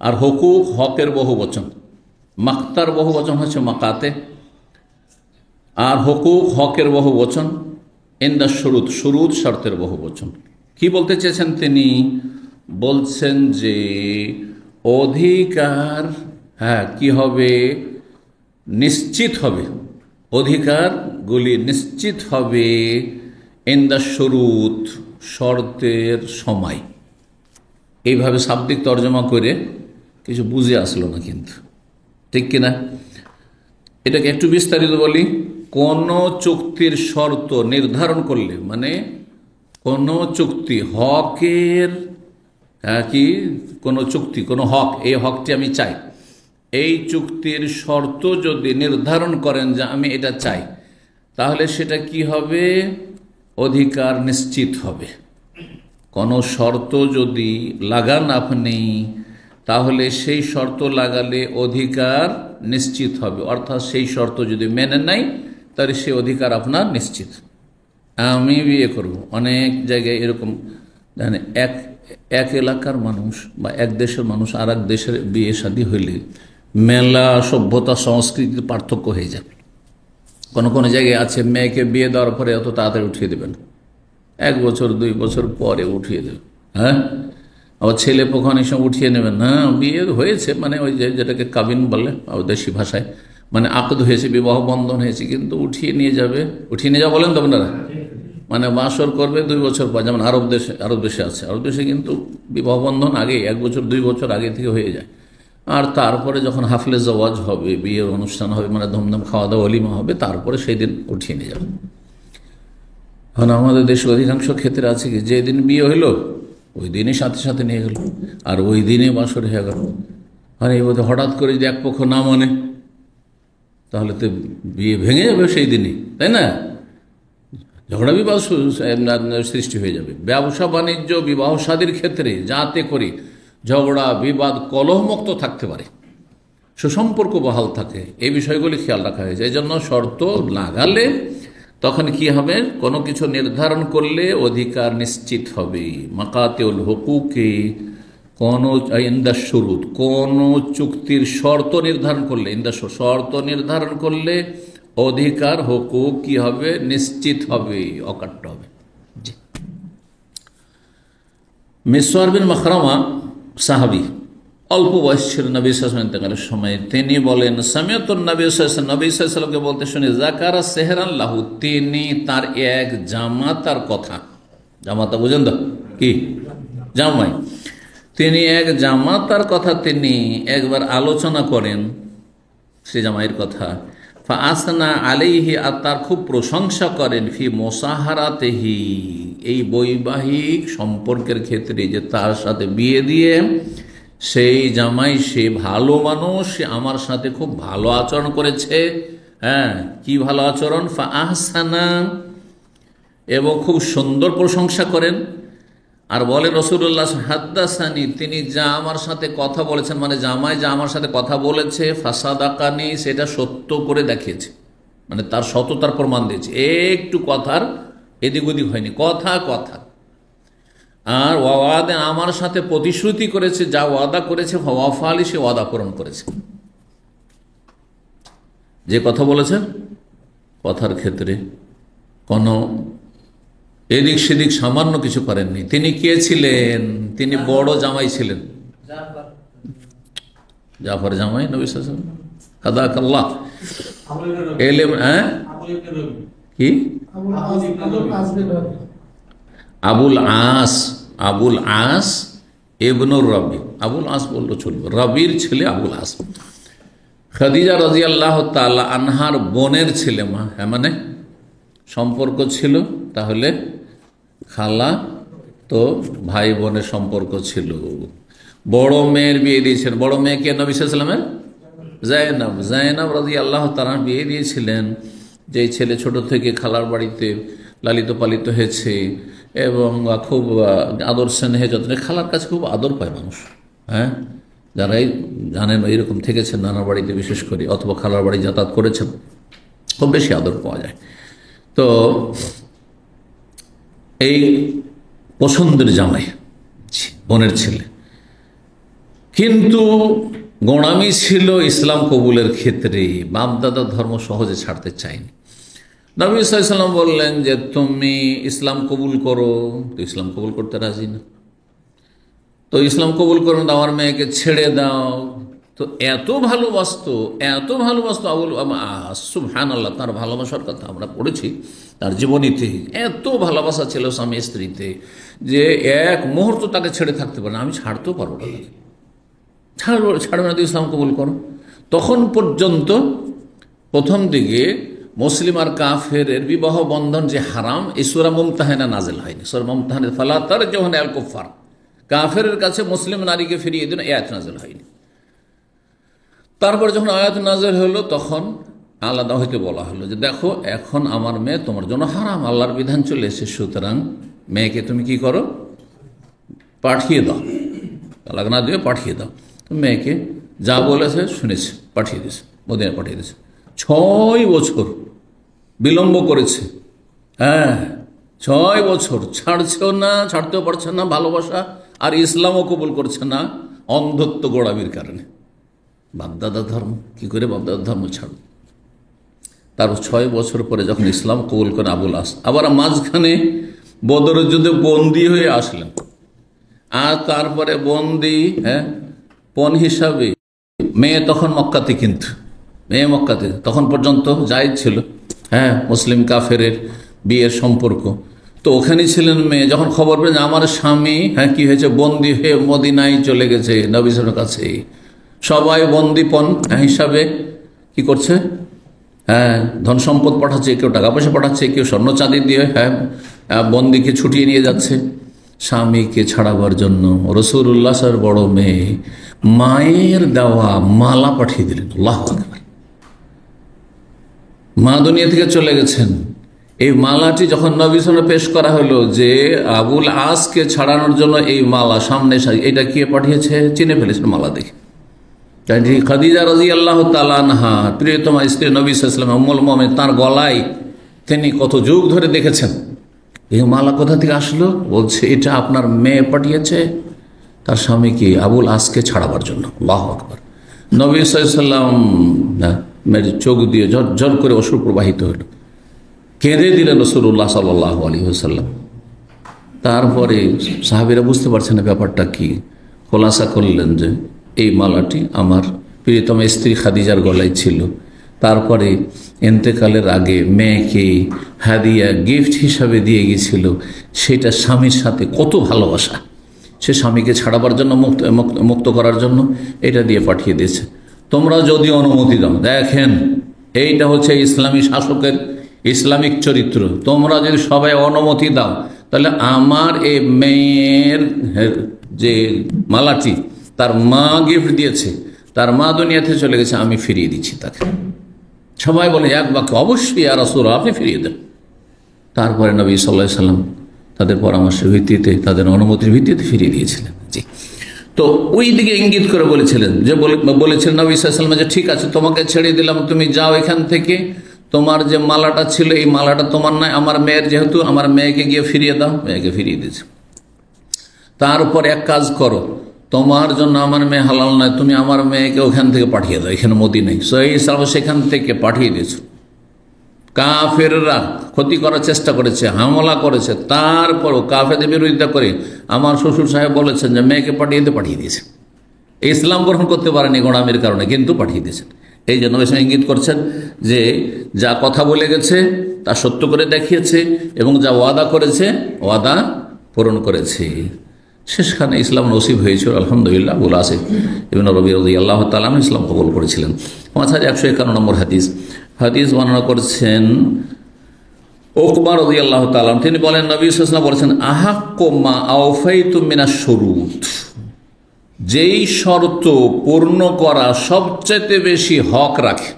আর হুকুক হকের বহু বচন, মাক্তার বহু বচন হচ্ছে মাকাতে, আর হুকুক হকের বহু বচন, ইনদা শুরুত, শুরুত শর্তের বহু বচন। কি বলতে চেয়েছেন তিনি? বলছেন যে অধিকার, হ্যাঁ কি হবে, নিশ্চিত হবে, অধিকারগুলি নিশ্চিত হবে ইনদা শুরুত, শর্তের সময়। এইভাবে শাব্দিক তর্জমা করে কিছু বুঝে আসলো না কিন্তু, ঠিক কিনা? এটাকে একটু বিস্তারিত বলি। কোন চুক্তির শর্ত নির্ধারণ করলে, মানে কোন চুক্তি হকের, কি কোন চুক্তি, কোন হক, এই হকটি আমি চাই, এই চুক্তির শর্ত যদি নির্ধারণ করেন যে আমি এটা চাই, তাহলে সেটা কি হবে? অধিকার নিশ্চিত হবে। কোনো শর্ত যদি লাগান আপনি, তাহলে সেই শর্ত লাগালে অধিকার নিশ্চিত হবে, অর্থাৎ সেই শর্ত যদি মেনে নেয় তাহলে সেই অধিকার আপনার নিশ্চিত। আমি বিয়ে করব, অনেক জায়গায় এরকম জানে, এক এলাকার মানুষ বা এক দেশের মানুষ আর এক দেশের বিয়ে শাদী হইলে মেলা সভ্যতা সংস্কৃতির পার্থক্য হয়ে যাবে। কোনো কোনো জায়গায় আছে মেয়েকে বিয়ে দেওয়ার পরে অত তাড়াতাড়ি উঠিয়ে দেবেন, 1 বছর 2 বছর পরে উঠিয়ে দেবেন, হ্যাঁ। আবার ছেলে পক্ষ অনেক সময় উঠিয়ে নেবেন, হ্যাঁ বিয়ে হয়েছে, মানে ওই যেটাকে কাবিন বলে দেশি ভাষায়, মানে আকদ হয়েছে, বিবাহ বন্ধন হয়েছে, কিন্তু উঠিয়ে নিয়ে যাবে, উঠিয়ে নিয়ে যাওয়া বলেন তো আপনারা, মানে বাসর করবে 2 বছর পর। যেমন আরব দেশে আছে, আরব দেশে কিন্তু বিবাহ বন্ধন আগে 1 বছর 2 বছর আগে থেকে হয়ে যায়, আর তারপরে যখন হাফলে জওয়াজ হবে, বিয়ের অনুষ্ঠান হবে, মানে ধুমধাম খাওয়া দাওয়া অলিমা হবে, তারপরে সেই দিন উঠিয়ে নিয়ে যাবে। এখন আমাদের দেশে অধিকাংশ ক্ষেত্রে আছে কি, যেদিন বিয়ে হইলো ওই দিনই সাথে সাথে নিয়ে গেল, আর ওই দিনে বাসর হয়ে গেল। আর এই বোধ হঠাৎ করে যদি এক পক্ষ না মানে, তাহলে তো বিয়ে ভেঙে যাবে সেই দিনই, তাই না? ঝগড়া বিবাদ সৃষ্টি হয়ে যাবে। ব্যবসা বাণিজ্য বিবাহ শাদীর ক্ষেত্রে যাতে করে ঝগড়া বিবাদ কলহমুক্ত থাকতে পারে, সুসম্পর্ক বহাল থাকে, এই বিষয়গুলি খেয়াল রাখা হয়েছে। এই জন্য শর্ত লাগালে তখন কি হবে, কোনো কিছু নির্ধারণ করলে অধিকার নিশ্চিত হবে। মাকাতেউল হুকুকে, কোন ইনদা শুরুত, কোন চুক্তির শর্ত নির্ধারণ করলে, ইনদা শর্ত নির্ধারণ করলে অধিকার হুকুক কি হবে, নিশ্চিত হবে, অকাট্য হবে। জি, মিসওয়ার বিন মাখরামা সাহাবী, অল্প বয়স ছিল নবী সাল্লাল্লাহু আলাইহি ওয়াসাল্লাম ইন্তেকালের সময়। তিনি বলেন সামিআতুন নবী সাল্লাল্লাহু আলাইহি ওয়াসাল্লাম, নবী সাল্লাল্লাহু আলাইহি ওয়াসাল্লামকে বলতে শুনি, যাকারা সেহরান লাহু, তিনি তার এক জামাতার কথা, জামাতা বুঝেন তো কি জামাই, তিনি এক জামাতার কথা তিনি একবার আলোচনা করেন, সে জামাইয়ের কথা। ফাআসনা আলাইহি, আর তার খুব প্রশংসা করেন, ফি মুসাহারাতিহি, এই বৈবাহিক সম্পর্কের ক্ষেত্রে, যে তার সাথে বিয়ে দিয়ে সেই জামাই সে ভালো মানুষ, সে আমার সাথে খুব ভালো আচরণ করেছে। হ্যাঁ, কি ভালো আচরণ? ফাআহসানা, এবং খুব সুন্দর প্রশংসা করেন। আর বলে রাসূলুল্লাহ হাদ্দাসানি, তিনি যা আমার সাথে কথা বলেছেন, মানে জামাই যা আমার সাথে কথা বলেছে, ফাসাদাকানি, সেটা সত্য করে দেখিয়েছে, মানে তার সততার প্রমাণ দিয়েছে, একটু কথার এদিক ওদিক হয়নি, কথা কথা। আর ওয়াদা, আমার সাথে প্রতিশ্রুতি করেছে, যা ওয়াদা করেছে, ওয়াফালি, সে ওয়াদা পূরণ করেছে। যে কথা বলেছে কথার ক্ষেত্রে কোনো এদিক সেদিক সামান্য কিছু করেননি। তিনি কে ছিলেন? তিনি বড় জামাই ছিলেন, জাফর জামাই নবী সাল্লাল্লাহু আলাইহি ওয়াসাল্লাম। কাদাকাল্লাহ এলেম, হ্যাঁ কি আবুল আস, আবুল আস ইবনুর রবি, আবুল আস বললো চলবে, রবির ছেলে আবুল আস, খাদিজা রাদিয়াল্লাহু তাআলা আনহার বোনের ছেলে। মা, হ্যাঁ, মানে সম্পর্ক ছিল, তাহলে খালা তো ভাই বোনের সম্পর্ক ছিল। বড় মেয়ের বিয়ে দিয়েছেন, বড় মেয়েকে নবী সাল্লাল্লাহু আলাইহি ওয়াসাল্লামের জায়নাব, জায়নাব রাদিয়াল্লাহু তাআলা বিয়ে দিয়েছিলেন, যেই ছেলে ছোট থেকে খালার বাড়িতে লালিত পালিত হয়েছে এবং খুব আদর স্নেহে যত্নে, খালার কাছে খুব আদর পায় মানুষ। হ্যাঁ, যারাই জানেন এইরকম থেকেছেন নানার বাড়িতে বিশেষ করে, অথবা খালার বাড়ি যাতায়াত করেছেন, খুব বেশি আদর পাওয়া যায়। তো এই পছন্দের জামাই, বোনের ছেলে, কিন্তু গোঁড়ামি ছিল ইসলাম কবুলের ক্ষেত্রে, বাপদাদার ধর্ম সহজে ছাড়তে চায়নি। নবী সাল্লাল্লাহু আলাইহি ওয়াসাল্লাম বললেন যে তুমি ইসলাম কবুল করো, তো ইসলাম কবুল করতে রাজি না, তো ইসলাম কবুল করো, আমার মেয়েকে ছেড়ে দাও। তো এত ভালোবাসতো আবুল, সুবহানাল্লাহ, তার ভালোবাসার কথা আমরা পড়েছি তার জীবনীতে, এত ভালোবাসা ছিল স্বামী স্ত্রীতে যে এক মুহূর্ত তাকে ছেড়ে থাকতে পারে না। আমি ছাড়তেও পারবো না, ছাড়বে না, তুই ইসলাম কবুল করো। তখন পর্যন্ত প্রথম দিকে মুসলিম আর কাফের বিবাহ বন্ধন যে হারাম, এই সূরা মুমতাহানা নাযিল হয়নি। সূরা মুমতাহানা ফালা তারজুনা আল কুফার, কাফের কাছে মুসলিম নারীকে ফিরিয়ে দিন, এই আয়াত নাযিল হয়নি। তারপর যখন আয়াত নাযিল হলো, তখন আলাদা হইতে বলা হলো যে দেখো, এখন আমার মেয়ে তোমার জন্য হারাম, আল্লাহর বিধান চলে এসে, সুতরাং মেয়েকে তুমি কি করো, পাঠিয়ে দাও, তালাক না দিয়ে পাঠিয়ে দাও। তো মেয়েকে যা বলেছে শুনেছে, পাঠিয়ে দিয়েছে, মদিনায় পাঠিয়ে দিয়েছে। 6 বছর বিলম্ব করেছে, হ্যাঁ 6 বছর, ছাড়ছেও না, ছাড়তেও পারছে না ভালোবাসা, আর ইসলামও কবুল করছে না, অন্ধত্ব গোড়ামির কারণে। বাপদাদা ধর্ম, কি করে বাপদাদা ধর্ম ছাড়ব? তার 6 বছর পরে যখন ইসলাম কবুল করে আবুল আস, আবার মাঝখানে বদরের যুদ্ধে বন্দী হয়ে আসলেন, আর তারপরে বন্দী, হ্যাঁ, পণ হিসাবে মেয়ে তখন মক্কাতে, কিন্তু মেয়ে মক্কাতে তখন পর্যন্ত জায়েজ ছিল, হ্যাঁ, মুসলিম কাফেরের বিয়ের সম্পর্ক। তো ওখানে ছিলেন মেয়ে, যখন খবর পেলেন আমার স্বামী, হ্যাঁ, কি হয়েছে, বন্দী হয়ে মদিনায় চলে গেছে নবী সাল্লাল্লাহু আলাইহি ওয়াসাল্লামের কাছে, সবাই বন্দীপণ হিসাবে কি করছে, হ্যাঁ, ধন সম্পদ পাঠাচ্ছে, কেউ টাকা পয়সা পাঠাচ্ছে, কেউ স্বর্ণ চাঁদি দিয়ে, হ্যাঁ, বন্দীকে ছুটিয়ে নিয়ে যাচ্ছে স্বামীকে ছাড়াবার জন্য। রাসূলুল্লাহ সাল্লাল্লাহু আলাইহি ওয়াসাল্লামের বড় মেয়ে মায়ের দেওয়া মালা পাঠিয়ে দিলেন। আল্লাহু আকবার, মা দুনিয়া থেকে চলে গেছেন, এই মালাটি যখন নবী সাল্লাল্লাহু আলাইহি ওয়াসাল্লাম পেশ করা হলো যে আবুল আসকে ছাড়ানোর জন্য এই মালা সামনে, এটা কে পাঠিয়েছে, চিনে ফেলেছেন মালা দেখে। খাদিজা রাদিয়াল্লাহু তাআলা আনহা, প্রিয়তমা স্ত্রী নবী সাল্লাল্লাহু আলাইহি ওয়াসাল্লাম, উম্মুল মুমিনিন, তার গলায় তিনি কত যুগ ধরে দেখেছেন, এই মালা কোথা থেকে আসলো? বলছে এটা আপনার মেয়ে পাঠিয়েছে তার স্বামীকে আবুল আসকে ছাড়াবার জন্য। আল্লাহু আকবার। নবী সাল্লাল্লাহু আলাইহি ওয়াসাল্লাম চোখ দিয়ে ঝরঝর করে অশ্রু প্রবাহিত হলো, কেঁদে দিলেন রাসূলুল্লাহ সাল্লাল্লাহু আলাইহি ওয়াসাল্লাম। তারপরে সাহাবীরা বুঝতে পারছেন না ব্যাপারটা কি, খোলাসা করলেন যে এই মালাটি আমার প্রিয়তম স্ত্রী খাদিজার গলায় ছিল। তারপরে ইন্তেকালের আগে মেয়েকে হাদিয়া গিফট হিসাবে দিয়ে গিয়েছিল, সেটা স্বামীর সাথে কত ভালোবাসা, সে স্বামীকে ছাড়াবার জন্য মুক্ত করার জন্য এটা দিয়ে পাঠিয়ে দিয়েছে। তোমরা যদি অনুমতি দাও, দেখেন এইটা হচ্ছে ইসলামী শাসকের ইসলামিক চরিত্র, তোমরা যদি সবাই অনুমতি দাও তাহলে আমার এই মেয়ের যে মালাটি তার মা গিফট দিয়েছে, তার মা দুনিয়াতে চলে গেছে, আমি ফিরিয়ে দিচ্ছি তাকে। সবাই বলে এক বাক্যে, অবশ্যই ইয়া রাসূলুল্লাহ আপনি ফিরিয়ে দেন। তারপরে নবী সাল্লাল্লাহু আলাইহি ওয়াসাল্লাম তাদের পরামর্শের ভিত্তিতে, তাদের অনুমতির ভিত্তিতে ফিরিয়ে দিয়েছিলেন। জি, তো ওই দিকে ইঙ্গিত করে বলেছিলেন যে বলেছিলেন নবী সাল্লাল্লাহু আলাইহি ওয়াসাল্লাম যে ঠিক আছে, তোমাকে ছেড়ে দিলাম, তুমি যাও এখান থেকে, তোমার যে মালাটা ছিল এই মালাটা তোমার নয়, আমার মেয়ের, যেহেতু আমার মেয়েকে গিয়ে ফিরিয়ে দাও। মেয়েকে ফিরিয়ে দিয়েছে। তারপর এক কাজ করো, তোমার জন্য আমার মেয়ে হালাল নয়, তুমি আমার মেয়েকে ওখান থেকে পাঠিয়ে দাও, এখানে মদিনায়। সেই হিসাবে সেখান থেকে পাঠিয়ে দিয়েছ। কাফেররা ক্ষতি করার চেষ্টা করেছে, হামলা করেছে, তারপরও কাফেরদের বিরোধিতা করে আমার শ্বশুর সাহেব বলেছেন যে মেয়েকে পাঠিয়ে দিয়েছে। ইসলাম গ্রহণ করতে পারেনি গোড়ামির কারণে, কিন্তু পাঠিয়ে দিয়েছেন। এই জন্য ইঙ্গিত করছেন যে যা কথা বলে গেছে তা সত্য করে দেখিয়েছে এবং যা ওয়াদা করেছে ওয়াদা পূরণ করেছে। শেষখানে ইসলাম নসিব হয়েছিল আলহামদুলিল্লাহ। আবুল আসিফ ইবনে রবি রাদিয়াল্লাহু তাআলা আনহু ইসলাম কবুল করেছিলেন। 5151 নম্বর হাদিস বর্ণনা করেছেন উকবা রাদিয়াল্লাহু তাআলা, তিনি বলেন নবী সাল্লাল্লাহু আলাইহি ওয়াসাল্লাম বলেছেন, আহাক্কু মা আওফাইতুম মিনাশ শুরুত, যেই শর্ত পূর্ণ করা সবচেয়ে বেশি হক রাখে,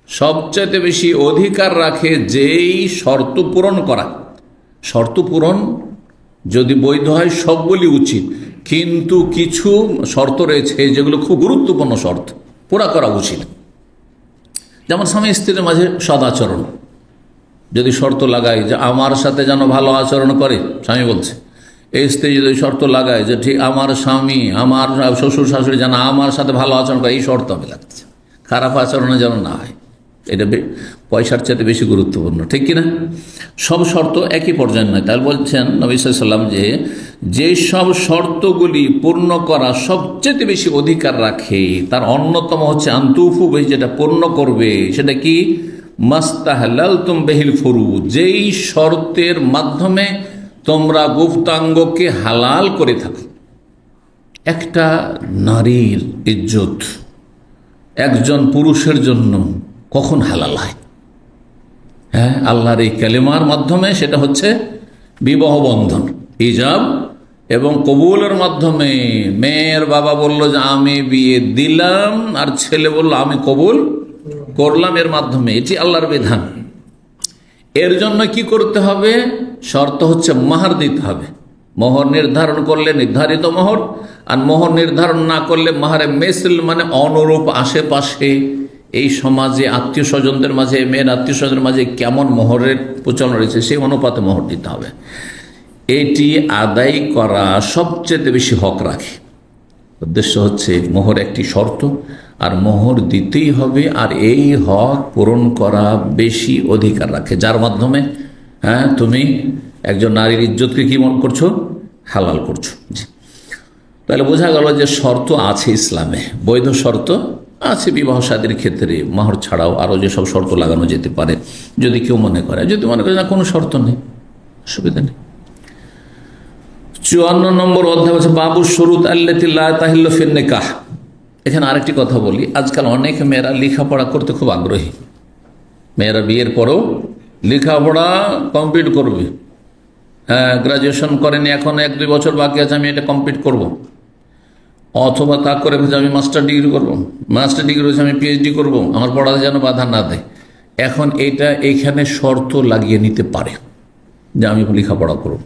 সবচেয়ে বেশি অধিকার রাখে, যেই শর্ত পূরণ করা, শর্ত পূরণ যদি বৈধ হয় সবগুলি উচিত, কিন্তু কিছু শর্ত রয়েছে যেগুলো খুব গুরুত্বপূর্ণ শর্ত, পুরা করা উচিত। যেমন স্বামী স্ত্রীর মাঝে সদাচরণ, যদি শর্ত লাগায় যে আমার সাথে যেন ভালো আচরণ করে, স্বামী বলছে, এই স্ত্রী যদি শর্ত লাগায় যে ঠিক আমার স্বামী, আমার শ্বশুর শাশুড়ি যেন আমার সাথে ভালো আচরণ করে, এই শর্ত আমি লাগছে, খারাপ আচরণে যেন না হয়, এটা পয়সার চাইতে বেশি গুরুত্বপূর্ণ, ঠিক কিনা? সব শর্ত একই পর্যায়ে নয়। তাহলে বলছেন নবী সাল্লাল্লাহু আলাইহি ওয়াসাল্লাম যে সব শর্তগুলি পূর্ণ করা সবচেয়ে বেশি অধিকার রাখে, তার অন্যতম হচ্ছে আন্তুফু, যেটা পূর্ণ করবে সেটা কি, মাস্তাহলালতুম বিহিল ফুরুজ, যেই শর্তের মাধ্যমে তোমরা গুপ্তাঙ্গকে হালাল করে থাকো। একটা নারীর ইজ্জত একজন পুরুষের জন্য কখন হালাল হয়? হ্যাঁ, আল্লাহর এই কালেমার মাধ্যমে, সেটা হচ্ছে বিবাহ বন্ধন, ইজাব এবং কবুলের মাধ্যমে। মেয়ের বাবা বলল যে আমি বিয়ে দিলাম, আর ছেলে বলল আমি কবুল করলাম, এর মাধ্যমে, এটি আল্লাহর বিধান। এর জন্য কি করতে হবে? শর্ত হচ্ছে মাহার দিতে হবে। মোহর নির্ধারণ করলে নির্ধারিত মোহর, আর মোহর নির্ধারণ না করলে মাহারে মেসল, মানে অনুরূপ আশেপাশে এই সমাজে আত্মীয় স্বজনদের মাঝে, মেয়ের আত্মীয় স্বজনের মাঝে কেমন মোহরের প্রচলন রয়েছে সেই অনুপাতে মোহর দিতে হবে। এটি আদায় করা সবচেয়ে বেশি হক রাখে। উদ্দেশ্য হচ্ছে মোহর একটি শর্ত, আর মোহর দিতেই হবে, আর এই হক পূরণ করা বেশি অধিকার রাখে, যার মাধ্যমে তুমি একজন নারীর ইজ্জতকে কি মনে করছো, হালাল করছো। তাহলে বোঝা গেল যে শর্ত আছে ইসলামে, বৈধ শর্ত আছে বিবাহ শাদীর ক্ষেত্রে, মোহর ছাড়াও আরও যেসব শর্ত লাগানো যেতে পারে, যদি কেউ মনে করে, যদি মনে করে না কোনো শর্ত নেই, অসুবিধা নেই। 54 নম্বর অধ্যায় হচ্ছে বাবু শুরুত আল্লাতী লা তাহিল্লু ফিন নিকাহ। এখানে আরেকটি কথা বলি, আজকাল অনেক মেয়েরা লেখাপড়া করতে খুব আগ্রহী। মেয়েরা বিয়ের পরেও লেখাপড়া কমপ্লিট করবে। হ্যাঁ, গ্রাজুয়েশন করেনি, এখন 1-2 বছর বাকি আছে, আমি এটা কমপ্লিট করব। অথবা তা করে আমি মাস্টার ডিগ্রি করবো, মাস্টার ডিগ্রি হচ্ছে আমি পিএইচডি করব, আমার পড়াতে যেন বাধা না দেয়। এখন এইখানে শর্ত লাগিয়ে নিতে পারে যে আমি লেখাপড়া করব।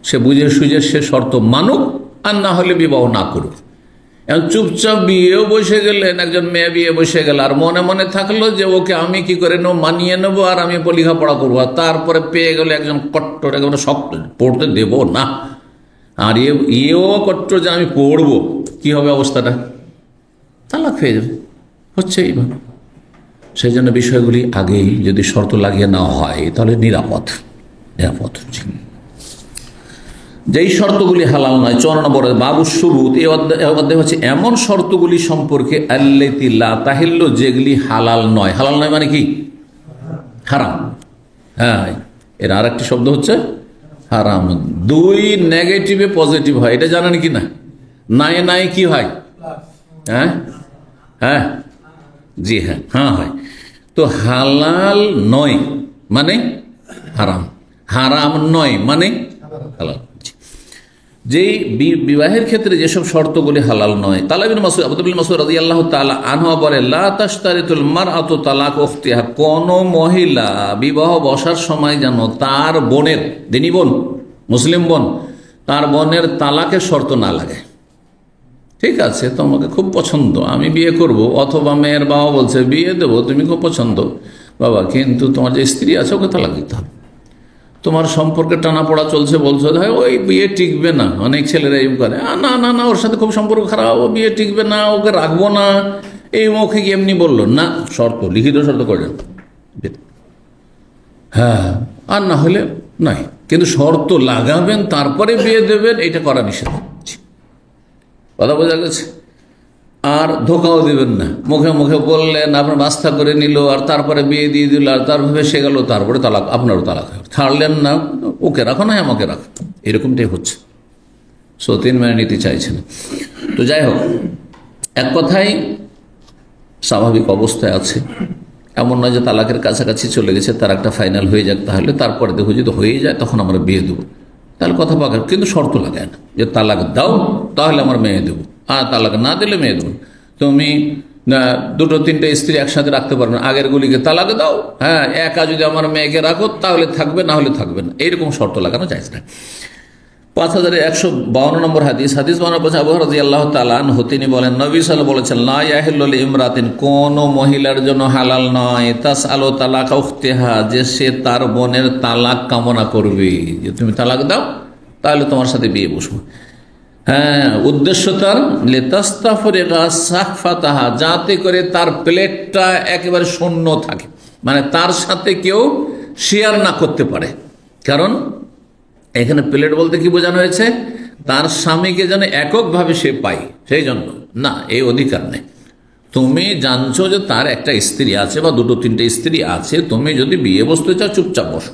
সে বুঝে সুঝে সে শর্ত মানুক, আর না হলে বিবাহ না করুক। এখন চুপচাপ বিয়েও বসে গেলেন, একজন মেয়ে বিয়ে বসে গেল, আর মনে মনে থাকলো যে ওকে আমি কি করে নেবো, মানিয়ে নেবো, আর আমি লেখাপড়া করবো। আর তারপরে পেয়ে গেল একজন কট্টর, একেবারে শক্ত, পড়তে দেব না, আর এও কট্টর যে আমি পড়বো, কি হবে অবস্থাটা? তালাক হয়ে যাবে, হচ্ছে এইভাবে। সেই জন্য বিষয়গুলি আগেই যদি শর্ত লাগিয়ে না হয় তাহলে নিরাপদ। যেই শর্তগুলি হালাল নয়, 54 নম্বর বাবু শুরুত, এই অধ্যায় হচ্ছে এমন শর্তগুলি সম্পর্কে আল্লাতি লা তাহিল্লু, যেগুলি হালাল নয়। হালাল নয় মানে কি? হারাম। হ্যাঁ, এর আর একটি শব্দ হচ্ছে হারাম। দুই নেগেটিভে পজিটিভ হয়, এটা জানেন কি না? নাই নাই কি হয়? হ্যাঁ হ্যাঁ, জি হ্যাঁ, হ্যাঁ হয়। তো হালাল নয় মানে হারাম, হারাম নয় মানে হালাল। যেই বিবাহের ক্ষেত্রে যেসব শর্তগুলি হালাল নয়, তালাবিন মাসউদ, আব্দুল মাসউদ রাদিয়াল্লাহু তাআলা আনহু বলে, লা তাশতারিতুল মারআতু তালাক উখতিহা, কোন মহিলা বিবাহ বসার সময় যেন তার বোনের, দিনী বোন, মুসলিম বোন, তার বোনের তালাকের শর্ত না লাগে। ঠিক আছে, তোমাকে খুব পছন্দ, আমি বিয়ে করব, অথবা মেয়ের বাবা বলছে বিয়ে দেবো, তুমি খুব পছন্দ বাবা, কিন্তু তোমার যে স্ত্রী আছে ওকে তালাক দিতে হবে। তোমার সম্পর্কে টানাপোড়া চলছে, বলছো হয় ওই বিয়ে টিকবে না, অনেক ছেলেরা এম করে, না না না ওর সাথে খুব সম্পর্ক খারাপ, ও বিয়ে টিকবে না, ওকে রাখবো না, এই মুখে কি এমনি বললো না, শর্ত, লিখিত শর্ত করেন, হ্যাঁ, আর না হলে নাই, কিন্তু শর্ত লাগাবেন তারপরে বিয়ে দেবেন, এটা করা নিষেধ। কথা বোঝা গেছে? আর ধোকাও দিবেন না, মুখে মুখে বললেন, আপনার বাস্তা করে নিল, আর তারপরে বিয়ে দিয়ে দিল, আর তার ভেসে গেল, তারপরে তালাক, আপনারও তালাক ছাড়লেন না, ওকে রাখো না আমাকে রাখো, এরকমটাই হচ্ছে। সতীন মেনে নিতে চাইছেন। তো যাই হোক, এক কথায় স্বাভাবিক অবস্থায় আছে, এমন নয় যে তালাকের কাছাকাছি চলে গেছে, তার একটা ফাইনাল হয়ে যাক, তাহলে তারপরে দেখো যদি হয়ে যায় তখন আমরা বিয়ে দেবো, তাহলে কথা পাকা, কিন্তু শর্ত লাগায় না যে তালাক দাও তাহলে আমার মেয়ে দেবো, আর তালাক না দিলে মেয়ে দেবো। তুমি দুটো তিনটে স্ত্রী একসাথে রাখতে পারবে না, আগের গুলিকে তালাক দাও, হ্যাঁ, একা যদি আমার মেয়েকে রাখো তাহলে থাকবে, না হলে থাকবে না, এইরকম শর্ত লাগানো যায় না। 5152 নম্বর হাদিস, হাদিস বানানো বলছে আবু হুরায়রা রাদিয়াল্লাহু তাআলা আনহু, তিনি বলেন, নবী সাল্লাল্লাহু আলাইহি ওয়াসাল্লাম বলেছেন, লা ইয়াহিল্লু লিইমরাতিন, কোন মহিলার জন্য হালাল নয়, তাসআলু তালাকা উখতিহা, যে সে তার বোনের তালাক কামনা করবে, যে তুমি তালাক দাও তাহলে তোমার সাথে বিয়ে বসবো। হ্যাঁ, উদ্দেশ্য তার লিতাস্তাফরিগা সাহফাতাহা, যাতে করে তার প্লেটটা একেবারে শূন্য থাকে, মানে তার সাথে কেউ শেয়ার না করতে পারে। কারণ এখানে প্লেট বলতে কি বোঝানো হয়েছে? তার স্বামীকে যেন এককভাবে সে পায়, সেই জন্য না, এই অধিকার নেই। তুমি জানছো যে তার একটা স্ত্রী আছে বা দুটো তিনটে স্ত্রী আছে, তুমি যদি বিয়ে বসতে চাও চুপচাপ বসো,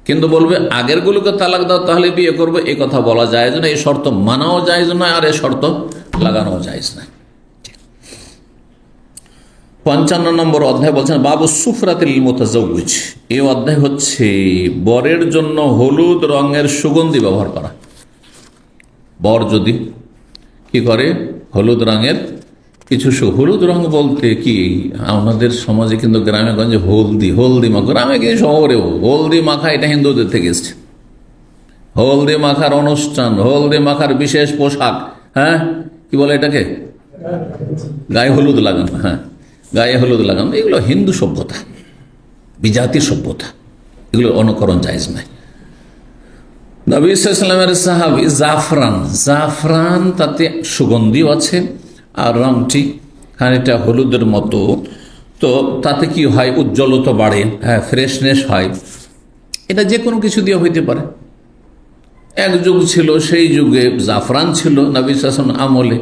কিন্তু বলবে আগের গুলোকে তালাক দাও তাহলে বিয়ে করবে, এই কথা বলা যায় না, এই শর্ত মানাও যায় না, আর এই শর্ত লাগানো যায় না। 55 নম্বর অধ্যায় বলছেন বাবু সুফরাতিল মুতাজাওবিজ, এই অধ্যায় হচ্ছে বরের জন্য হলুদ রঙের সুগন্ধি ব্যবহার করা। বর যদি কি করে, হলুদ রঙের কিছু, হলুদ রঙ বলতে কি, আমাদের সমাজে কিন্তু গ্রামে গঞ্জে হলদি মাখা, গ্রামে কি শহরেও হলদি মাখা, এটা হিন্দুদের থেকে এসছে। হলদি মাখার অনুষ্ঠান, হলদি মাখার বিশেষ পোশাক, হ্যাঁ, কি বলে এটাকে, গায়ে হলুদ লাগানো, হ্যাঁ, গায়ে হলুদ লাগানো, এগুলো হিন্দু সভ্যতা, বিজাতির সভ্যতা, এগুলো অনুকরণ জায়েজ নাই। নবী সাল্লাল্লাহু আলাইহি ওয়াসাল্লামের সাহাবী জাফরান, তাতে সুগন্ধিও আছে, আর রংটি খানিকটা হলুদের মতো, তো তাতে কি হয়, উজ্জ্বলতা বাড়ে, হ্যাঁ, ফ্রেশনেস হয়। এটা যে কোনো কিছু দিয়ে হইতে পারে। এক যুগ ছিল, সেই যুগে জাফরান ছিল নবী সাল্লাল্লাহু আলাইহি ওয়াসাল্লাম আমলে।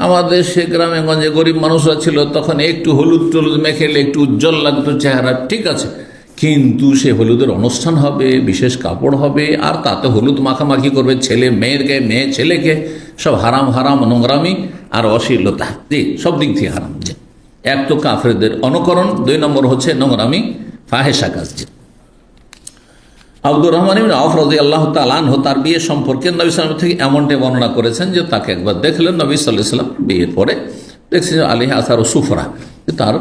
আমাদের সে গ্রামে গঞ্জে গরিব মানুষরা ছিল, তখন একটু হলুদ টলুদ মেখেলে একটু উজ্জ্বল লাগতো চেহারা, ঠিক আছে, কিন্তু সে হলুদের অনুষ্ঠান হবে, বিশেষ কাপড় হবে, আর তাতে হলুদ মাখামাখি করবে ছেলে মেয়েরকে, মেয়ে ছেলেকে, সব হারাম হারাম, নোংরামি আর অশ্লীলতা, জি, সব দিক থেকে হারাম। যে এক তো কাফেরদের অনুকরণ, 2 নম্বর হচ্ছে নোংরামি, ফাহেসা কাজ। যে আব্দুর রহমান ইবনে আওফ রাদিয়াল্লাহু তাআলা আনহু, তার বিয়ে সম্পর্কে নবী সাল্লাল্লাহু আলাইহি ওয়াসাল্লাম থেকে এমনটাই বর্ণনা করেছেন যে তাকে একবার দেখলেন নবী সাল্লাল্লাহু আলাইহি ওয়াসাল্লাম, বিয়ের পরে দেখছেন আলাইহি আসারু সুফরা, তার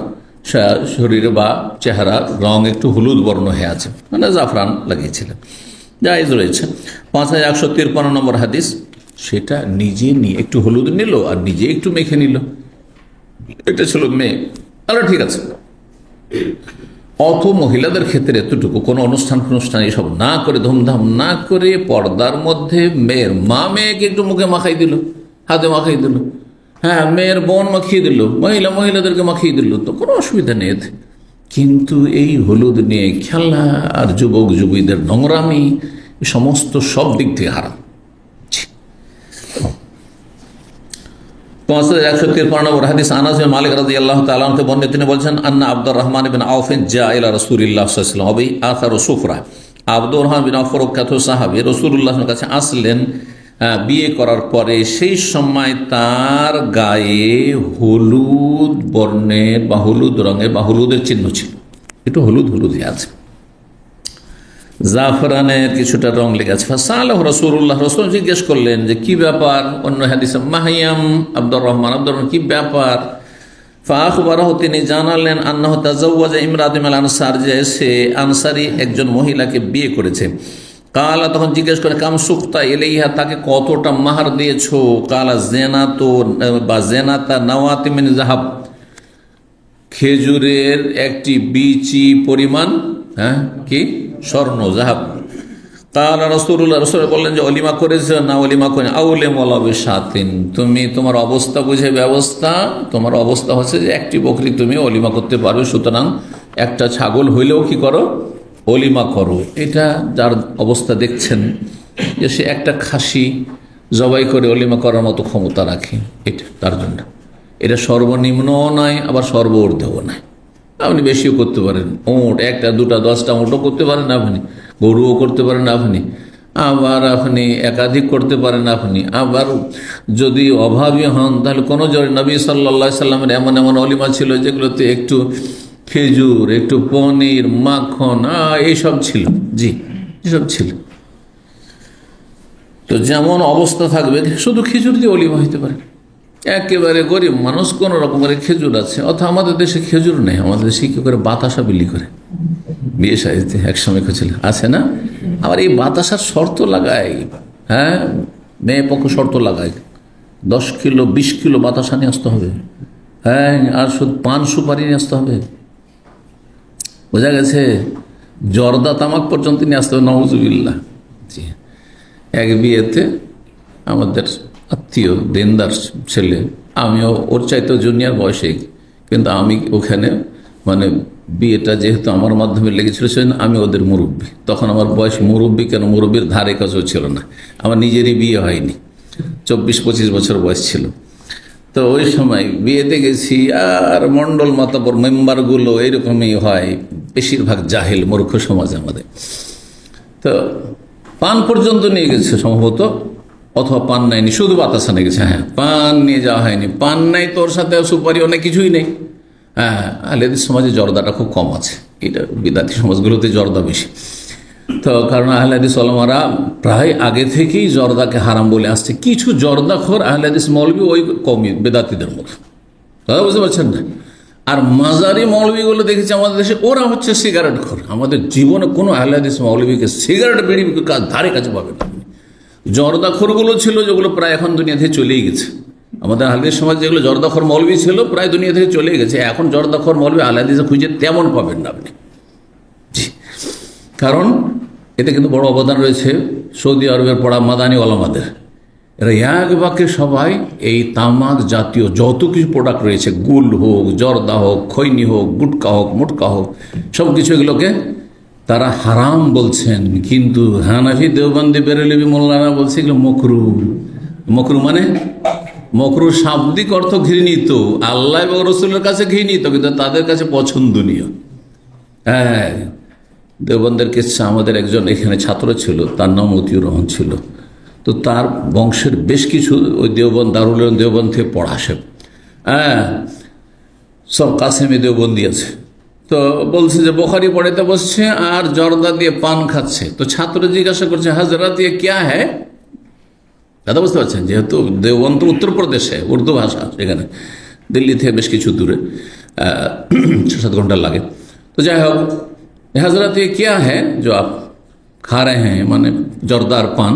শরীর বা চেহারা রং একটু হলুদ বর্ণ হয়ে আছে, মানে জাফরান লাগিয়েছিলেন, জায়েজ রয়েছে। 5153 নম্বর হাদিস, সেটা নিজে নিয়ে একটু হলুদ নিল আর নিজে একটু মেখে নিল, এটা ছিল মেয়ে, তাহলে ঠিক আছে। অত মহিলাদের ক্ষেত্রে এতটুকু কোনো অনুষ্ঠান এসব না করে, ধুমধাম না করে, পর্দার মধ্যে মেয়ের মা মেয়েকে একটু মুখে মাখাই দিল, হাতে মাখাই দিল, হ্যাঁ, মেয়ের বোন মাখিয়ে দিল, মহিলাদেরকে মাখিয়ে দিল, তো কোনো অসুবিধা নেই। কিন্তু এই হলুদ নিয়ে খেলা আর যুবক যুবতীদের নোংরামি, সমস্ত সব দিক থেকে হারাম, 5153 নম্বর হাদিস, আনাস বিন মালিক রাদিয়াল্লাহু তাআলা আনহু বর্ণিত, তিনি বলেছেন, আন্না আব্দুর রহমান বিন আউফ জা ইলা রাসূলিল্লাহ সাল্লাল্লাহু আলাইহি ওয়াসাল্লাম ওয়া আখারু সুফরা। আব্দুর রহমান বিন আউফ প্রখ্যাত সাহাবী, রাসূলুল্লাহর কাছে আসলেন বিয়ে করার পরে। সেই সময় তার গায়ে হলুদ বর্ণের বা হলুদ রঙের বা হলুদের চিহ্ন ছিল, একটু হলুদ হলুদই আছে, জাফরানের কিছুটা রং লেগে আছে। ফাসালাহু রাসূলুল্লাহ, রাসূল জিজ্ঞেস করলেন যে কি ব্যাপার। অন্য হাদিসে মাহিয়াম আব্দুর রহমান কি ব্যাপার। ফাআখবারাহু, তিনি জানালেন, আন্নাহু তাজাওয়াজা ইমরাতাম আল আনসার, যে সে আনসারী একজন মহিলাকে বিয়ে করেছে। কালা, তখন জিজ্ঞেস করে, কাম সুক্তা ইলাইহা, তাকে কতটা মাহার দিয়েছো। কালা জেনাতো বা জেনাতা নাওয়াতি মিন যাহাব, খেজুরের একটি বিচি পরিমাণ, কি স্বর্ণ, জাহাব। কালা রাসূলুল্লাহ, রাসূল বললেন যে অলিমা করেছে না অলিমা করে। আউলে মলাবে সাতিন, তুমি তোমার অবস্থা বুঝে ব্যবস্থা, তোমার অবস্থা হচ্ছে যে একটি বকরি তুমি অলিমা করতে পারবে, সুতরাং একটা ছাগল হইলেও কি করো, অলিমা করো। এটা যার অবস্থা দেখছেন যে সে একটা খাসি জবাই করে অলিমা করার মতো ক্ষমতা রাখে, এটা তার জন্য। এটা সর্বনিম্নও নয়, আবার সর্বঊর্ধ্বও নয়। আপনি বেশিও করতে পারেন, ওঁট একটা দুটা 10টা ওঁটও করতে পারেন আপনি, গরুও করতে পারেন আপনি, আবার আপনি একাধিক করতে পারেন আপনি। আবার যদি অভাবী হন তাহলে কোনো নবী সাল্লাল্লাহু আলাইহি সাল্লামের এমন এমন অলিমা ছিল যেগুলোতে একটু খেজুর, একটু পনির, মাখন, এইসব ছিল। জি, এসব ছিল। তো যেমন অবস্থা থাকবে, শুধু খেজুর দিয়ে অলিমা হইতে পারে। একেবারে গরিব মানুষ, কোন রকমের খেজুর আছে, অথবা আমাদের দেশে খেজুর নেই, আমাদের দেশে কি করে বাতাসা বিলি করে বিয়ে সাইতে একসময় ছিল, আছে না? আবার এই বাতাসার শর্ত লাগায়, মেয়ে পক্ষ শর্ত লাগায় 10 কিলো 20 কিলো বাতাসা নিয়ে আসতে হবে, আর শুধু পান সুপারি নিয়ে আসতে হবে, বোঝা গেছে? জর্দা তামাক পর্যন্ত নিয়ে আসতে হবে, নাউজুবিল্লাহ। জি, এক বিয়েতে আমাদের আত্মীয় দেনদার ছেলে, আমিও ওর চাইতেও জুনিয়র বয়সে, কিন্তু আমি ওখানে মানে বিয়েটা যেহেতু আমার মাধ্যমে লেগেছিল সেজন্য আমি ওদের মুরব্বী। তখন আমার বয়স মুরব্বী কেন, মুরব্বীর ধারে কাছেও ছিল না, আমার নিজেরই বিয়ে হয়নি, 24-25 বছর বয়স ছিল। তো ওই সময় বিয়েতে গেছি, আর মণ্ডল মাতাবর মেম্বারগুলো এইরকমই হয়, বেশিরভাগ জাহেল মূর্খ সমাজ আমাদের। তো পান পর্যন্ত নিয়ে গেছে সম্ভবত, অথবা পান নেয়নি, শুধু বাতাসা নিয়ে গেছে। পান নিয়ে যাওয়া হয়নি, পান নাই, তোর সাথে সুপারি অনেক কিছুই নেই। আহলেদিস সমাজে জর্দাটা খুব কম আছে, এটা বিদাতি সমাজগুলোতে জর্দা বেশি। তো কারণ আহলেদিস ওলামারা প্রায় আগে থেকেই জর্দাকে হারাম বলে আসছে। কিছু জর্দাখোর আহলেদিস মৌলবি ওই কমই বেদাতিদের মতো, দাদা বুঝতে পারছেন না? আর মাজারি মৌলবিগুলো দেখেছি আমাদের দেশে, ওরা হচ্ছে সিগারেট খোর। আমাদের জীবনে কোনো আহলেদিস মৌলবিকে সিগারেট বিড়ি ধারে কাছে পাবে না। জর্দাখোরগুলো ছিল যেগুলো প্রায় এখন দুনিয়া থেকে চলেই গেছে। আমাদের আহলেদিস সমাজ যেগুলো জর্দাখোর মৌলবি ছিল প্রায় দুনিয়া থেকে চলে গেছে। এখন জর্দাখোর মৌলবি আহলেদিসে খুঁজে তেমন পাবেন না আপনি। কারণ এতে কিন্তু বড় অবদান রয়েছে সৌদি আরবের পড়া মাদানি ওলামাদের। এরা এক বাক্যে সবাই এই তামাক জাতীয় যত কিছু প্রোডাক্ট রয়েছে, গুল হোক, জর্দা হোক, খৈনি হোক, গুটকা হোক, মুটকা হোক, সব কিছু এগুলোকে তারা হারাম বলছেন। কিন্তু হানাফি, দেওবন্দি, বেরেলভি, মোল্লানা বলছে এগুলো মকরু। মকরু মানে মকরু শাব্দিক অর্থ ঘৃণিত, আল্লাহ এবং রসুলের কাছে ঘৃণিত, কিন্তু তাদের কাছে পছন্দনীয়। দেওবন্দের কিচ্ছা, আমাদের একজন এখানে ছাত্র ছিল, তার নাম মতিউর রহমান ছিল। তো তার বংশের বেশ কিছু ওই দেওবন্দ, দারুল উলুম দেওবন্দ থেকে পড়া আসে, সব কাসেমে দেওবন্দি আছে। তো বলছে যে বুখারী পড়াতে বসছে আর জর্দা দিয়ে পান খাচ্ছে। তো ছাত্র জিজ্ঞাসা করছে, হযরত ये क्या है? কথা বুঝতে পারছেন? যেহেতু দেওবন্দ উত্তরপ্রদেশে, উর্দু ভাষা, এখানে দিল্লি থেকে বেশ কিছু দূরে, 6-7 ঘন্টা লাগে। তো যাই হোক, হযরত ये क्या है जो आप खा रहे हैं, মানে জর্দার পান।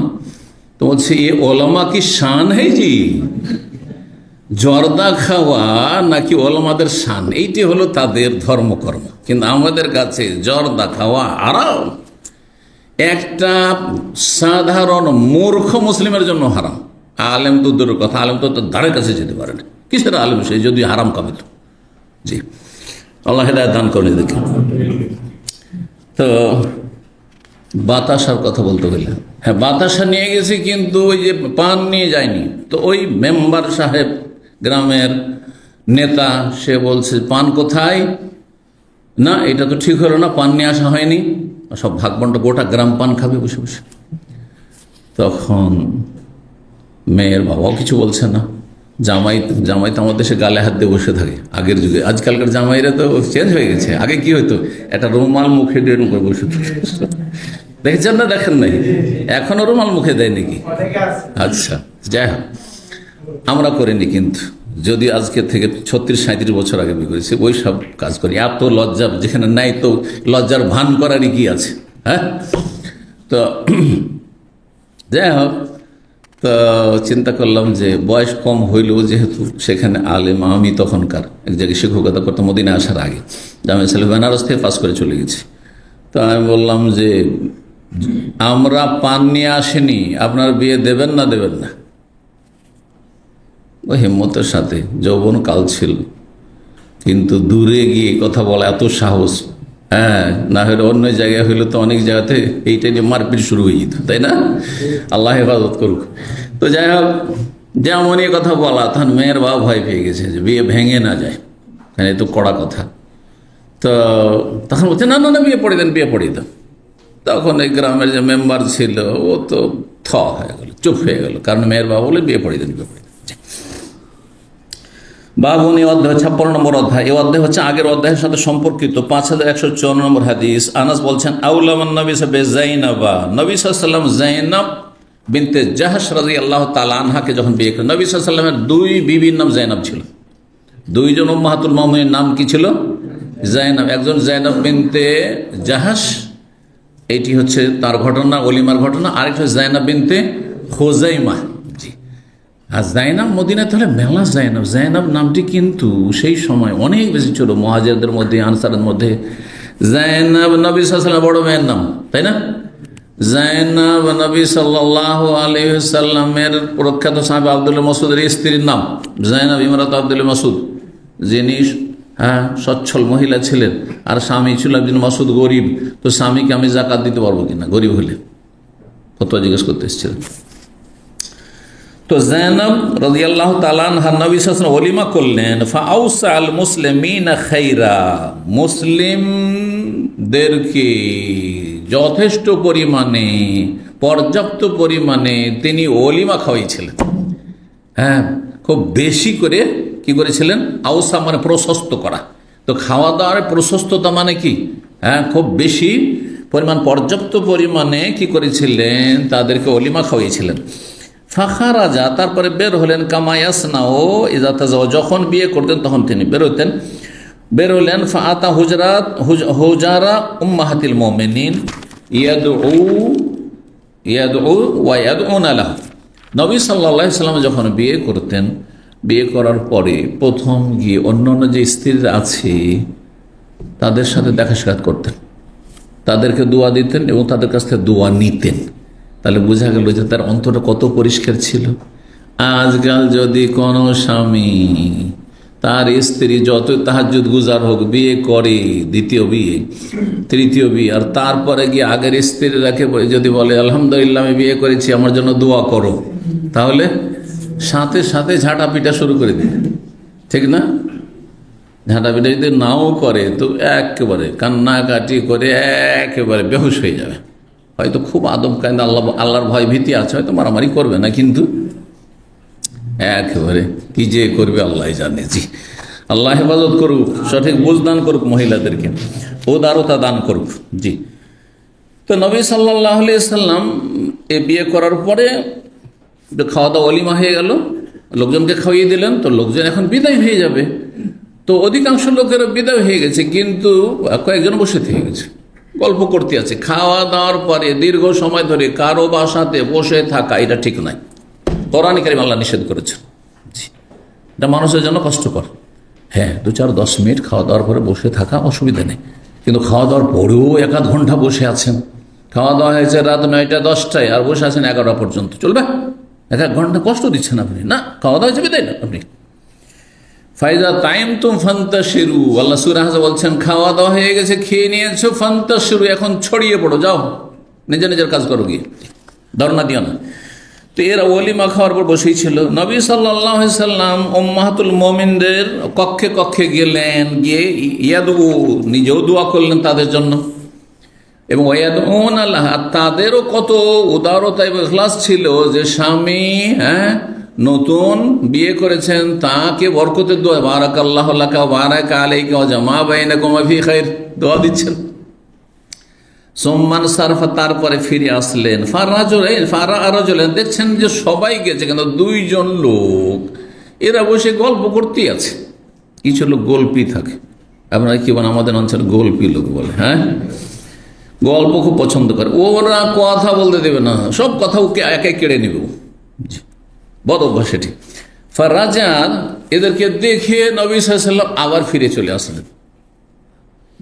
তো বলছে ये ওলামা কি শান है जी, জর্দা খাওয়া নাকি ওলামাদের শান, এইটি হলো তাদের ধর্মকর্ম, কিন্তু আমাদের কাছে জর্দা খাওয়া হারাম। একটা সাধারণ মূর্খ মুসলিমের জন্য হারাম, আলেম তো দূরের কথা, আলেম তো ধারে কাছে যেতে পারে না। কিসের আলেম সে যদি হারাম খাবে? তো জি, আল্লাহ হেদায়েত দান করে দেখে। তো বাতাসার কথা বলতে গেলে, বাতাসা নিয়ে গেছে কিন্তু ওই যে পান নিয়ে যায়নি। তো ওই মেম্বার সাহেব গ্রামের নেতা, সে বলছে পান কোথায়, না এটা তো ঠিক হলো না, পান নিয়ে আসা হয়নি, সব ভাগ বন্টন, গোটা গ্রাম পান খাবে বসে বসে। তখন মেয়ের বাবাও কিছু বলছে না। জামাই তো আমাদের দেশে গালে হাত দিয়ে বসে থাকে আগের যুগে, আজকালকার জামাইরা তো চেঞ্জ হয়ে গেছে। আগে কি হইতো, একটা রুমাল মুখে দিয়ে করে বসে দেখেছেন না, দেখেন নাই, এখনো রুমাল মুখে দেয় নাকি? আচ্ছা, যাই হোক, আমরা করিনি, কিন্তু যদি আজকে থেকে 36-37 বছর আগে বিয়ে করেছি, ওই সব কাজ করি। এত লজ্জা যেখানে নাই, তো লজ্জার ভান করারই কি আছে? হ্যাঁ, তো যাই হোক, তো চিন্তা করলাম যে বয়স কম হইলেও যেহেতু সেখানে আলেম, আমি তখনকার এক জায়গায় শিক্ষকতা করতাম মদিনা আসার আগে, জামিয়া সালেহ বেনারস থেকে পাস করে চলে গেছি। তো আমি বললাম যে আমরা পান নিয়ে আসিনি, আপনার বিয়ে দেবেন না দেবেন না? ও হিম্মতের সাথে, যৌবন কাল ছিল, কিন্তু দূরে গিয়ে কথা বলা এত সাহস, হ্যাঁ, না হলে অন্য জায়গায় হইলে তো অনেক জায়গাতে এইটা নিয়ে মারপিট শুরু হয়ে যেত, তাই না? আল্লাহ হেফাজত করুক। তো যাই হোক, যেমনই কথা বলা, তখন মেয়ের বাবা ভয় পেয়ে গেছে যে বিয়ে ভেঙে না যায়, কারণ এ তো কড়া কথা। তো তখন বলছে না না না, বিয়ে পড়িয়ে দেন, বিয়ে পড়িয়ে দেন। তখন এই গ্রামের যে মেম্বার ছিল ও তো হয়ে গেল, চুপ হয়ে গেল, কারণ মেয়ের বাবা বলে বিয়ে পড়িয়ে দেন, বিয়ে পড়িয়ে দেন। বাবুনি অধ্যায় 56 নম্বর অধ্যায়। এই অধ্যায় হচ্ছে আগের অধ্যায়ের সাথে সম্পর্কিত। 5154 নম্বর হাদিস। আনাস বলছেন, আউলামান নবী সাহেব জাইনাবা, নবী সাল্লাল্লাহু আলাইহি ওয়াসাল্লাম জাইনাব বিনতে জাহাশ রাদিয়াল্লাহু তাআলা আনহাকে যখন বিয়ে করেন, নবী সাল্লাল্লাহু আলাইহি ওয়াসাল্লামের দুই বিবির নাম জাইনাব ছিল। দুইজন উম্মাহাতুল মুমিনিনের নাম কি ছিল? জাইনাব। একজন জাইনাব বিনতে জাহাশ, এটি হচ্ছে তার ঘটনা, ওলিমার ঘটনা। আরেকটা জাইনাব বিনতে খুজাইমা। আর জাইনাব মদিনাতে হলে মেলা জাইনাব। জাইনাব নামটি কিন্তু সেই সময় অনেক বেশি ছিল মুহাজিরদের মধ্যে, আনসারের মধ্যে। জাইনাব নবী সাল্লাল্লাহু আলাইহি ওয়াসাল্লামের বড় মেয়ের নাম, তাই না? জাইনাব নবী সাল্লাল্লাহু আলাইহি ওয়াসাল্লামের প্রখ্যাত সাহাবী আব্দুল্লাহ মাসউদের স্ত্রীর নাম জাইনাব ইমরাত আব্দুল্লাহ মাসউদ, যিনি সচ্ছল মহিলা ছিলেন। আর স্বামী ছিল একজন মাসউদ গরিব। তো স্বামীকে আমি যাকাত দিতে পারবো কিনা গরিব হলে, ফতোয়া জিজ্ঞেস করতে এসেছিলেন। তো জাইনাব রাদিয়াল্লাহু তাআলা আনহা নবী সাল্লাল্লাহু আলাইহি ওয়াসাল্লাম ওলিমা করলেন। ফাআউসা আল মুসলিমিনা খাইরা, মুসলিমদেরকে যথেষ্ট পরিমাণে, পর্যাপ্ত পরিমাণে তিনি ওলিমা খাওয়াইছিলেন। হ্যাঁ, খুব বেশি করে কি করেছিলেন? আউসা মানে প্রশস্ত করা। তো খাওয়া দাওয়ার প্রশস্ততা মানে কি? হ্যাঁ, খুব বেশি পরিমাণ, পর্যাপ্ত পরিমাণে কি করেছিলেন? তাদেরকে ওলিমা খাওয়াইছিলেন। ফাখারাজা, তারপরে বের হলেন, কামায়াসনা ও ইজাতা, যখন বিয়ে করতেন তখন তিনি বের হলেন। ফাআতা হুজারা উম্মাহাতিল মুমিনিন ইয়াদউ ওয়া ইয়াদউনা লাহু। নবী সাল্লাল্লাহু আলাইহি ওয়াসাল্লাম যখন বিয়ে করতেন, বিয়ে করার পরে প্রথম গিয়ে অন্যান্য যে স্ত্রীরা আছে তাদের সাথে দেখা সাক্ষাৎ করতেন, তাদেরকে দোয়া দিতেন এবং তাদের কাছ থেকে দোয়া নিতেন। তাহলে বোঝা গেল যে তার অন্তরটা কত পরিষ্কার ছিল। আজকাল যদি কোনো স্বামী তার স্ত্রী যত তাহাজ্জুদ গুজার হোক, বিয়ে করে, দ্বিতীয় বিয়ে, তৃতীয় বিয়ে, আর তারপরে গিয়ে আগের স্ত্রীরাকে যদি বলে আলহামদুলিল্লাহ আমি বিয়ে করেছি, আমার জন্য দোয়া করো, তাহলে সাথে সাথে ঝাঁটা পিটা শুরু করে দিবে, ঠিক না? ঝাঁটা পিটা যদি নাও করে তো একেবারে কান্নাকাটি করে একেবারে বেহুশ হয়ে যাবে। হয়তো খুব আদব কায়দা, আল্লাহর ভয় ভীতি আছে, হয়তো মারামারি করবে না, কিন্তু একেবারে কি যে করবে আল্লাহ জানে। জি, আল্লাহ হেফাজত করুক, সঠিক বুঝ দান করুক, মহিলাদেরকে উদারতা দান করুক। জি, তো নবী সাল্লাল্লাহু আলাইহি ওয়াসাল্লাম এ বিয়ে করার পরে খাওয়া দাওয়া ওলিমা হয়ে গেল, লোকজনকে খাওয়িয়ে দিলেন। তো লোকজন এখন বিদায় হয়ে যাবে, তো অধিকাংশ লোকেরা বিদায় হয়ে গেছে, কিন্তু কয়েকজন বসে থেকে গেছে, গল্প করতে আছে। খাওয়া দাওয়ার পরে দীর্ঘ সময় ধরে কারো বাসাতে বসে থাকা এটা ঠিক নাই, কোরআন কারীম আল্লাহ নিষেধ করেছে। এটা মানুষের জন্য কষ্টকর। হ্যাঁ, 2-4-10 মিনিট খাওয়া দাওয়ার পরে বসে থাকা অসুবিধা নেই, কিন্তু খাওয়া দাওয়ার পরেও 1-8 ঘন্টা বসে আছেন, খাওয়া দাওয়া হয়েছে রাত 9টা-10টায় আর বসে আছেন 11টা পর্যন্ত, চলবে? 1 ঘন্টা কষ্ট দিচ্ছেন আপনি। না, খাওয়া দাওয়া হয়েছে বিদায় না আপনি। ফাইজা টাইম তুম ফান্তাশিরু, আল্লাহ সূরা হাজ বলছেন খাওয়া দাওয়া হয়ে গেছে, খেয়ে নিয়েছো, ফান্তাশিরু, এখন ছড়িয়ে পড়ো, যাও নিজের নিজের কাজ করো, গিয়ে ধর্ণা দিও না। তো এরা ওলিমা খাওয়ার পর বসেই ছিল। নবী সাল্লাল্লাহু আলাইহি সাল্লাম উম্মাহাতুল মুমিনদের কক্ষে কক্ষে গেলেন, গিয়ে ইয়াদু নিজেও দোয়া করলেন তাদের জন্য, এবং ওয়াদউন আল্লাহ, তাদেরও কত উদারতা এবং ইখলাস ছিল যে স্বামী নতুন বিয়ে করেছেন, তাকে বরকতের দোয়া, বারাকাল্লাহু লাকা ওয়া বারাকা আলাইকা ওয়া জামা বাইনাকুমা ফি খাইর, দোয়া দিচ্ছেন। সোম্মান সারফা, তারপরে ফিরে আসলেন। ফারাজুলাইন, দেখছেন যে সবাই গেছে, কিন্তু দুইজন লোক এরা বসে গল্প করতেই আছে। কিছু লোক গল্পি থাকে, আপনারা কি বলেন? আমাদের অঞ্চলে গল্পি লোক বলে, হ্যাঁ, গল্প খুব পছন্দ করে। ওরা কথা বলতে দেবে না, সব কথা ওকে একে কেড়ে নেবে, বদ অভ্যাস এটি। ফারাজান, এদেরকে দেখে নবী সাল্লাল্লাহু আলাইহি ওয়াসাল্লাম আবার ফিরে চলে আসলেন।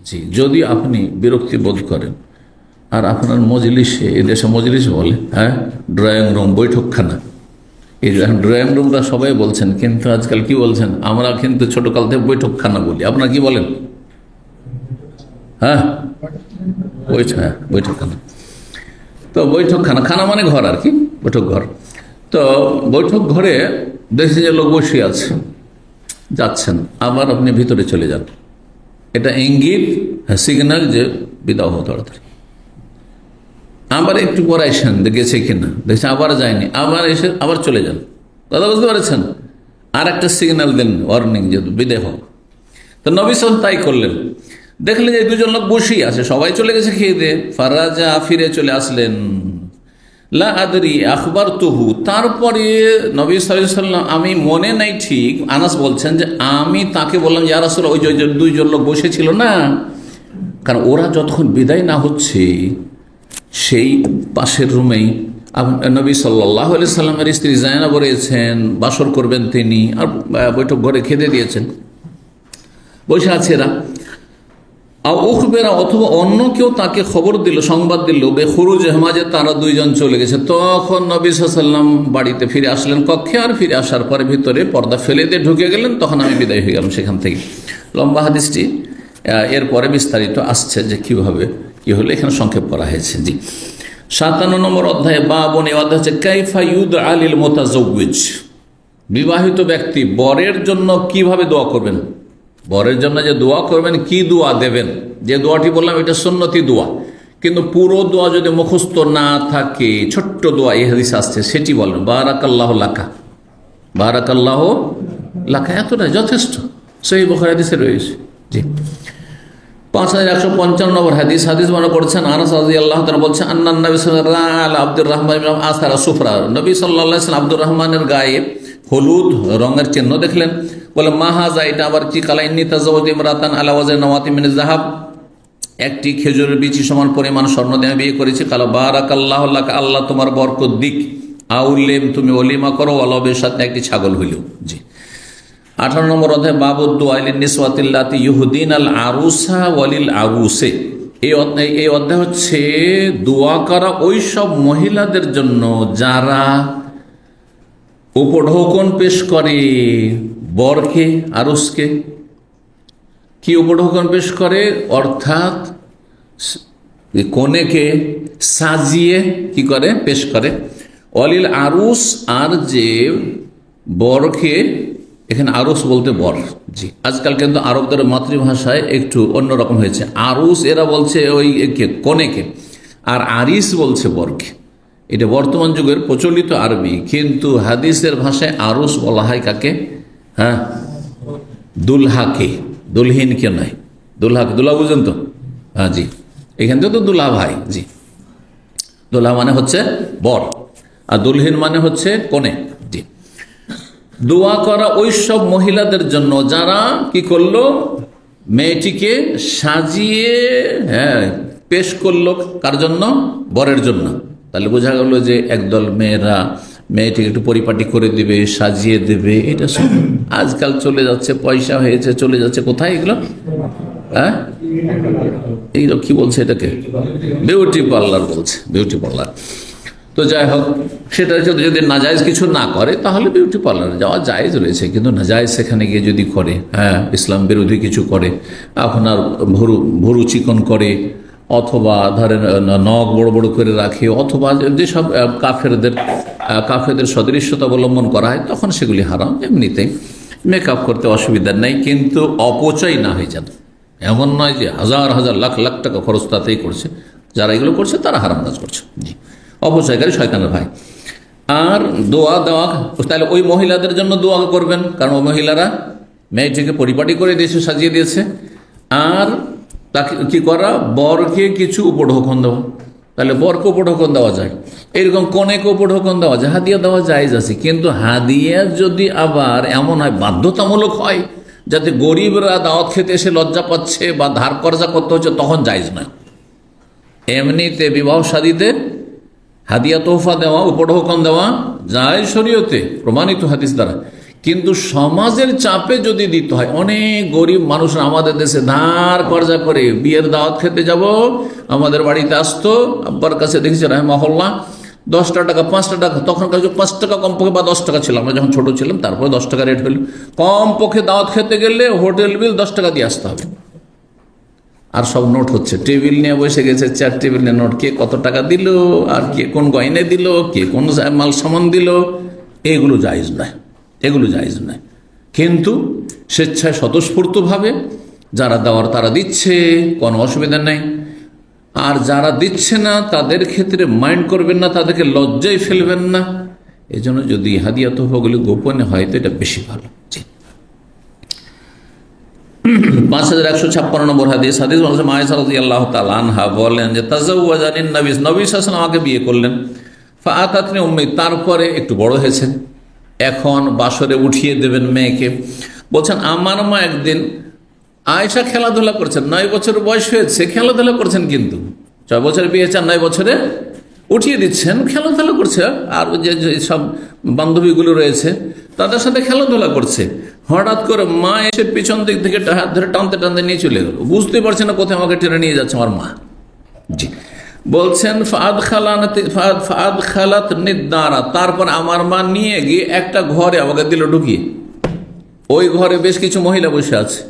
জি, যদি আপনি বিরক্তি বোধ করেন আর আপনার মজলিসে, এদেশে মজলিস বলে, হ্যাঁ, ড্রয়িং রুম, বৈঠকখানা, এই ড্রয়িং রুমটা সবাই বলছেন, কিন্তু আজকাল কি বলছেন? আমরা কিন্তু ছোটকাল থেকে বৈঠকখানা বলি। আপনারা কি বলেন? হ্যাঁ, বৈঠকখানা। তো বৈঠকখানা, খানা মানে ঘর আর কি, বৈঠক ঘর। তো বৈঠক ঘরে দেখছি যে লোক বসে আছে, যাচ্ছেন, আবার আপনি ভিতরে চলে যান, এটা ইঙ্গিত, সিগন্যাল যে বিদায় হওয়া তাড়াতাড়ি। আবার একটু পরে আসেন, গেছে কিনা, দেখছেন আবার যায়নি, আবার এসে আবার চলে যান, কথা বুঝতে পারছেন? আর একটা সিগন্যাল দেন, ওয়ার্নিং, যে বিদায় হোক। তো নবী সাল্লাল্লাহু আলাইহি ওয়াসাল্লাম তাই করলেন। দেখলেন যে দুজন লোক বসেই আছে, সবাই চলে গেছে খেয়ে দিয়ে। ফারাজা, ফিরে চলে আসলেন। লা আদরি আখবারতুহু, তারপরে নবী সাল্লাল্লাহু আলাইহি ওয়াসাল্লাম, আমি মনে নাই ঠিক, আনাস বলছেন যে আমি তাকে বললাম, ইয়া রাসূলুল্লাহ, ওই যে দুইজন লোক বসেছিল না, কারণ ওরা যতক্ষণ বিদায় না হচ্ছে, সেই পাশের রুমেই নবী সাল্লাল্লাহু আলাইহি ওয়াসাল্লামের স্ত্রী যায়নাব রয়েছেন, বাসর করবেন তিনি, আর বৈঠক ঘরে খেতে দিয়েছেন, বসে আছে এরা। অথবা অন্য কেউ তাকে খবর দিল, সংবাদ দিল, বেখুরুজ হেমাজে, তারা দুইজন চলে গেছে। তখন নবী সাল্লাল্লাহু আলাইহি ওয়াসাল্লাম বাড়িতে ফিরে আসলেন কক্ষে, আর ফিরে আসার পরে ভিতরে পর্দা ফেলে দিয়ে ঢুকে গেলেন। তখন আমি বিদায় হয়ে গেলাম সেখান থেকে। লম্বা হাদিসটি, এরপরে বিস্তারিত আসছে যে কিভাবে কি হলো, এখানে সংক্ষেপ করা হয়েছে। জি, 57 নম্বর অধ্যায়ে বাবুন, এই অধ্যায় হচ্ছে কাইফা ইউদআ লিল মুতাযাওয়িজ, বিবাহিত ব্যক্তি বরের জন্য কিভাবে দোয়া করবেন, বরের জন্য যে দোয়া করবেন, কি দোয়া দেবেন। যে দোয়াটি বললাম এটা সুন্নতি দোয়া, কিন্তু পুরো দোয়া যদি মুখস্থ না থাকে, ছোট্ট দোয়া এই হাদিস আসছে, সেটি বলেন, বারাকাল্লাহু লাকা, বারাকাল্লাহু লাকা, এতটাই যথেষ্ট, সহিহ বুখারী হাদিসে রয়েছে। জি, 5155 নম্বর হাদিস মনে করছেন আনাস রাদিয়াল্লাহু তাআলা বলছেন, আন্নান নবী সাল্লাল্লাহু আলাইহি আব্দুর রহমান ইবনে আসারা সুফরা, নবী সাল্লাল্লাহু আলাইহি ওয়াসাল্লাম আব্দুর রহমানের গায়ে হলুদ রঙের চিহ্ন দেখলেন। বলে, মাহাজা, এটা আবার কি? কালা ইন্নী তাযাওয়াজতু ইমরাতান আলা ওয়াজনি নাওয়াতিন মিন যাহাব, একটি খেজুরের বিচি সমান পরিমাণ স্বর্ণ দিয়ে বিয়ে করেছি। কালা বারাকাল্লাহু লাকা, আল্লাহ তোমার বরকত দিক। আউলেম, তুমি ওলিমা করো, ওয়ালাবের সাথে একটি ছাগল হইল। জি, 18 নম্বর অধ্যায় বাবুদ দুআ লিন নিসওয়াতিল্লাতি ইউহদিনাল আরুসা ওয়ালিল আরুসে, এই অধ্যায় হচ্ছে দোয়া করা ওই সব মহিলাদের জন্য যারা উপঢৌকন পেশ করে বরকে, আরুসকে। কি উপঢৌকন পেশ করে? অর্থাৎ কনেকে সাজিয়ে কি করে, পেশ করে। অলিল আরুস, আর যে বরকে, এখানে আরুস বলতে বর। জি, আজকাল কিন্তু আরবদের মাতৃভাষায় একটু অন্যরকম হয়েছে। আরুস এরা বলছে ওই কনেকে, আর আরিস বলছে বরকে। এটা বর্তমান যুগের প্রচলিত আরবি, কিন্তু হাদিসের ভাষায় আরুস বলা হয় কাকে? হ্যাঁ, দুলহাকে, দুলহিনকে নয়, দুলহাকে। দুলহা বুঝেন তো? হ্যাঁ, জি, এখান থেকে তো দুলহা ভাই। জি, দুলহা মানে হচ্ছে বর, আর দুলহিন মানে হচ্ছে কনে। জি, দোয়া করা ওই সব মহিলাদের জন্য যারা কি করলো, মেয়েটিকে সাজিয়ে পেশ করলো। কার জন্য? বরের জন্য। তাহলে বোঝা গেল যে একদল মেয়েরা মেয়েটিকে একটু পরিপাটি করে দিবে, সাজিয়ে দেবে। এটা সব আজকাল চলে যাচ্ছে, পয়সা হয়েছে, চলে যাচ্ছে কোথায় এগুলো? হ্যাঁ, এইগুলো কি বলছে এটাকে? বিউটি পার্লার বলছে, বিউটি পার্লার। তো যাই হোক, সেটা যদি নাজায়েজ কিছু না করে তাহলে বিউটি পার্লারে যাওয়া জায়েজ রয়েছে, কিন্তু নাজায়েজ সেখানে গিয়ে যদি করে, হ্যাঁ, ইসলাম বিরোধী কিছু করে, আপনার ভরু চিকন করে, অথবা ধরেন নখ বড় বড় করে রাখে, অথবা যেসব কাফেরদের কাফেরদের সদৃশ্যতা অবলম্বন করা হয় তখন সেগুলি হারাম। এমনিতেই মেকআপ করতে অসুবিধা নেই, কিন্তু অপচয় না হয়ে যাবে। এমন নয় যে হাজার হাজার লাখ লাখ টাকা খরচ তাতেই করছে, যারা এগুলো করছে তারা হারাম কাজ করছে। জি, অপচয়কারী শয়তানের ভাই। আর দোয়া দেওয়া, তাহলে ওই মহিলাদের জন্য দোয়া করবেন, কারণ ওই মহিলারা মেয়েটিকে পরিপাটি করে দিয়েছে, সাজিয়ে দিয়েছে। আর তাকে কি করা, বরকে কিছু উপঢৌকন দেওয়া, তাহলে বরকে উপঢৌকন দেওয়া যায়। এরকম কনেকে উপঢৌকন দেওয়া যায়, হাদিয়া দেওয়া জায়েজ আছে। কিন্তু হাদিয়া যদি আবার এমন হয় বাধ্যতামূলক হয়, যাতে গরিবরা দাওয়াত খেতে এসে লজ্জা পাচ্ছে বা ধার কর্জা করতে হচ্ছে, তখন জায়েজ নয়। এমনিতে বিবাহ শাদীতে হাদিয়া তোহফা দেওয়া, উপঢৌকন দেওয়া যায় শরীয়তে, প্রমাণিত হাদিস দ্বারা। কিন্তু সমাজের চাপে যদি দিতে হয়, অনেক গরিব মানুষ আমাদের দেশে ধার কর্জা করে বিয়ের দাওয়াত খেতে যাব, আমাদের বাড়িতে আসতো, আব্বার কাছে দেখেছি রাহিমাহুল্লাহ 10 টাকা 5 টাকা, তখনকার 5 টাকা কমপক্ষে বা 10 টাকা ছিল, আমরা যখন ছোট ছিলাম, তারপরে 10 টাকা রেট হলো। কমপক্ষে দাওয়াত খেতে গেলে হোটেল বিল 10 টাকা দিয়ে আসতে হবে। আর সব নোট হচ্ছে, টেবিল নিয়ে বসে গেছে, 4 টেবিল নিয়ে নোট, কে কত টাকা দিল, আর কে কোন গয়না দিল, কে কোন মাল সামান দিল। এগুলো জায়েজ নয়, এগুলো জায়েজ নয়। কিন্তু স্বেচ্ছায় স্বতঃস্ফূর্তভাবে যারা দেওয়ার তারা দিচ্ছে, কোনো অসুবিধা নেই। আর যারা দিচ্ছে না তাদের ক্ষেত্রে মাইন্ড করবেন না, তাদেরকে লজ্জায় ফেলবেন না। এই জন্য যদি হাদিয়া তোহফাগুলি গোপনে হয় তো এটা বেশি ভালো। 5156 নম্বর হাদিস। হাদিস বলছে আয়েশা রাদিয়াল্লাহু তাআলা আনহা বলেন যে তাজাওয়াজানিন নবী সাল্লাল্লাহু আলাইহি ওয়াসাল্লাম আমাকে বিয়ে করলেন। ফাআতাতনি উম্মি, তারপরে একটু বড় হয়েছেন, এখন বাসরে উঠিয়ে দেবেন মেয়েকে। বলছেন আমার মা একদিন, আয়েশা খেলাধুলা করছেন, 9 বছর বয়স হয়েছে, খেলাধুলা করছেন, কিন্তু 6 বছরে বিয়ে, 9 বছরে উঠিয়ে দিচ্ছেন, খেলাধুলা করছে। আর যে সব বান্ধবীগুলো রয়েছে তাদের সাথে খেলাধুলা করছে। হঠাৎ করে মা এসে পিছন দিক থেকে হাত ধরে টানতে টানতে নিয়ে চলে গেল, বুঝতে পারছে না কোথায় আমাকে টেনে নিয়ে যাচ্ছে আমার মা। জি, বলছেন ফাদ খালাত নিদারা, তারপর আমার মা নিয়ে গিয়ে একটা ঘরে আমাকে দিল ঢুকিয়ে। ওই ঘরে বেশ কিছু মহিলা বসে আছে,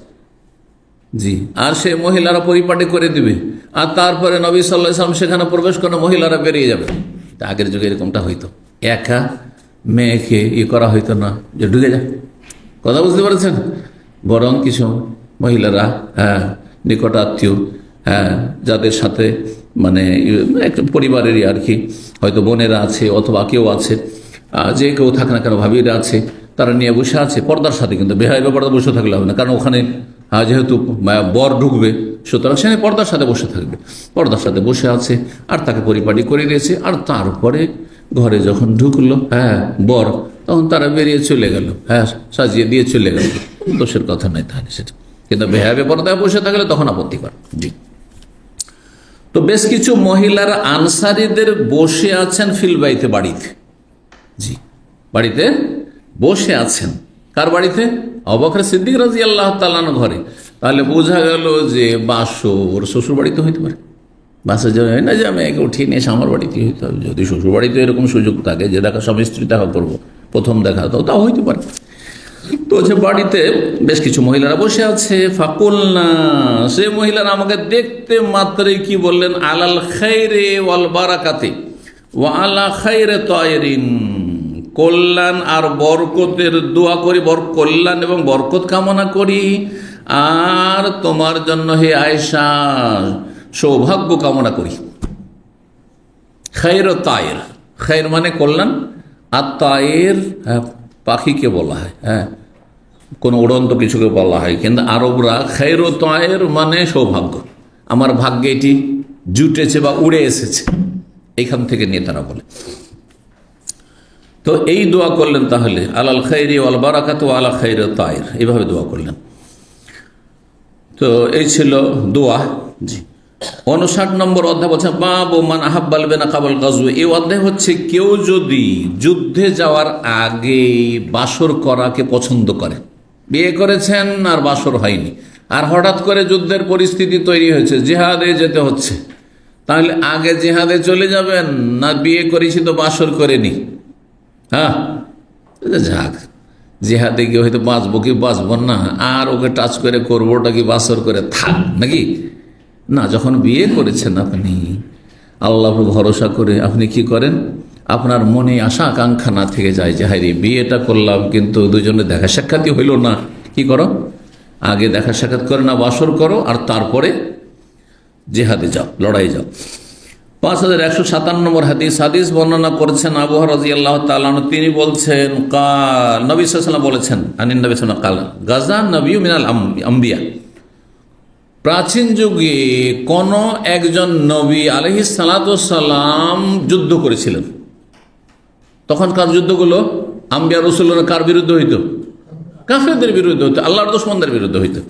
জি, আর সেই মহিলারা পরিপাটি করে দিবে। আর তারপরে নবী সাল্লাল্লাহু আলাইহি ওয়াসাল্লাম সেখানে প্রবেশ করে মহিলারা বেরিয়ে যাবে। আগের যুগে এরকমটা হইতো, একা মেয়েকে করা হইতো না যে ঢুকে যা, কথা বুঝতে পারছেন। বরং কিছু মহিলারা, নিকট আত্মীয়, যাদের সাথে মানে একটা পরিবারেরই আর কি, হয়তো বোনেরা আছে অথবা কেউ আছে, যে কেউ থাকে না কেন, ভাবিরা আছে, তারা নিয়ে বসে আছে পর্দার সাথে। কিন্তু বেহায় ব্যাপারটা বসে থাকলে হবে না, কারণ ওখানে যেহেতু বর ঢুকবে, সুতরাং সে পর্দার সাথে বসে থাকবে। পর্দার সাথে বসে আছে আর তাকে পরিপাটি করে দিয়েছে। আর তারপরে ঘরে যখন ঢুকলো বর, তখন তারা বেরিয়ে চলে গেল, সাজিয়ে দিয়ে চলে গেল, দোষের কথা নয় তাহলে সেটা। কিন্তু বেহাবে পর্দায় বসে থাকলে তখন আপত্তিকর। জি, তো বেশ কিছু মহিলারা আনসারীদের বসে আছেন ফিলবাইতে, বাড়িতে। জি, বাড়িতে বসে আছেন। কার বাড়িতে? আবু বকর সিদ্দিক রাদিয়াল্লাহু তাআলা ঘরে। তাহলে বোঝা গেল যে বাসর শ্বশুর বাড়িতে হইতে পারে। বাসে যাওয়া হয় না যে আমি একে উঠিয়ে নিয়ে এসে আমার বাড়িতে হইতে হবে। যদি শ্বশুর বাড়িতে এরকম সুযোগ থাকে যে দেখা স্বামী স্ত্রী দেখা করবো, প্রথম দেখা, তো তাও হইতে পারে। তো যে বাড়িতে বেশ কিছু মহিলারা বসে আছে। ফাকুলনা, সে মহিলারা আমাকে দেখতে মাত্রই কি বললেন, আলাল খাইরে ওয়াল বারাকাতে ওয়া আলা খাইরে তায়রিন, কল্যাণ আর বরকতের দোয়া করি, কল্যাণ এবং বরকত কামনা করি। আর তোমার জন্য হে আয়েশা সৌভাগ্য কামনা করি। খাইর তায়ের, খাইর মানে কল্যাণ, আর তায়ের পাখিকে বলা হয়, কোনো উড়ন্ত কিছুকে বলা হয়। কিন্তু আরবরা খাইর তায়ের মানে সৌভাগ্য, আমার ভাগ্যে এটি জুটেছে বা উড়ে এসেছে, এইখান থেকে নিয়ে তারা বলে। তো এই দোয়া করলেন, তাহলে আলাল খাইরি ওয়াল বারাকাত ওয়া আলা খাইর তায়ের, এইভাবে দোয়া করলেন। তো এই ছিল দোয়া। জি, 59 নম্বর অধ্যায় বলছে বাবু মান আহাব্বাল বিনা কাবল গাজু। এই অধ্যায় হচ্ছে কেউ যদি যুদ্ধে যাওয়ার আগে বাসর করাকে পছন্দ করে, বিয়ে করেছেন আর বাসর হয়নি, আর হঠাৎ করে যুদ্ধের পরিস্থিতি তৈরি হয়েছে, জিহাদে যেতে হচ্ছে, তাহলে আগে জিহাদে চলে যাবেন না বিয়ে করেছি তো বাসর করেনি? যাক, জিহাদে গিয়ে হয়তো বাঁচবো কি বাঁচবো না, আর ওকে টাচ করে করবোটা কি বাসর করে থাক নাকি? না, যখন বিয়ে করেছেন আপনি আল্লাহর ভরসা করে আপনি কি করেন, আপনার মনে আশা আকাঙ্ক্ষা না থেকে যায় যে হায়রে বিয়েটা করলাম কিন্তু দুজনে দেখা সাক্ষাৎই হইল না, কি করো, আগে দেখা সাক্ষাৎ করে না বাসর করো আর তারপরে জিহাদে যাও, লড়াই যাও। 5157 নম্বর হাদিস বর্ণনা করেছেন আবু হুরায়রা রাদিয়াল্লাহু তাআলা আনহু, তিনি বলছেন নবী সাল্লাল্লাহু আলাইহি ওয়াসাল্লাম বলেছেন, আনিন নবী সাল্লাল্লাহু আলাইহি ওয়াসাল্লাম কাল গাজা নবিয়্যু মিনাল আম্বিয়া, প্রাচীন যুগে কোন একজন নবী আলাইহিস সালাতু ওয়াস সালাম যুদ্ধ করেছিলেন। তখনকার যুদ্ধগুলো আম্বিয়া রাসূলরা কার বিরুদ্ধে হইতো? কাফেরদের বিরুদ্ধে হইতো, আল্লাহর দুশমনদের বিরুদ্ধে হইতো।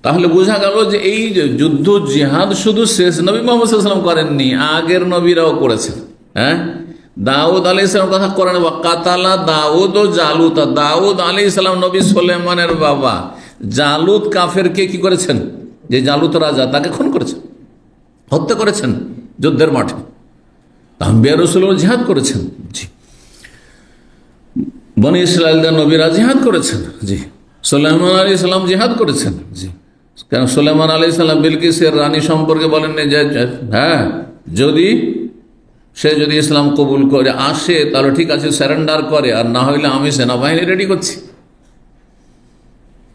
তাহলে বোঝা গেল যে এই যুদ্ধ জিহাদ শুধু শেষ নবী মুহাম্মদ সাল্লাল্লাহু আলাইহি ওয়াসাল্লাম করেননি, আগের নবীরাও করেছেন। হ্যাঁ, দাউদ আলাইহিস সালাম কথা করেন, কাতালা দাউদ ও জালুত। দাউদ আলাইহিস সালাম নবী সুলাইমানের বাবা। জালুত কাফেরকে কি করেছেন? যে জালুত রাজা, তাকে খুন করেছেন, হত্যা করেছেন যুদ্ধের মাঠে। আম্বিয়া রাসূলরা জিহাদ করেছেন। জি, বনি ইসরাঈলদের নবীরা জিহাদ করেছেন। জি, সুলাইমান আলাইহিস সালাম জিহাদ করেছেন। জি, কারণ সুলাইমান আলাইহিস সালাম বিলকিসের রানী সম্পর্কে বলেন যে হ্যাঁ, সে যদি ইসলাম কবুল করে আসে তাহলে ঠিক আছে, স্যারেন্ডার করে, আর না হইলে আমি সেনাবাহিনী রেডি করছি।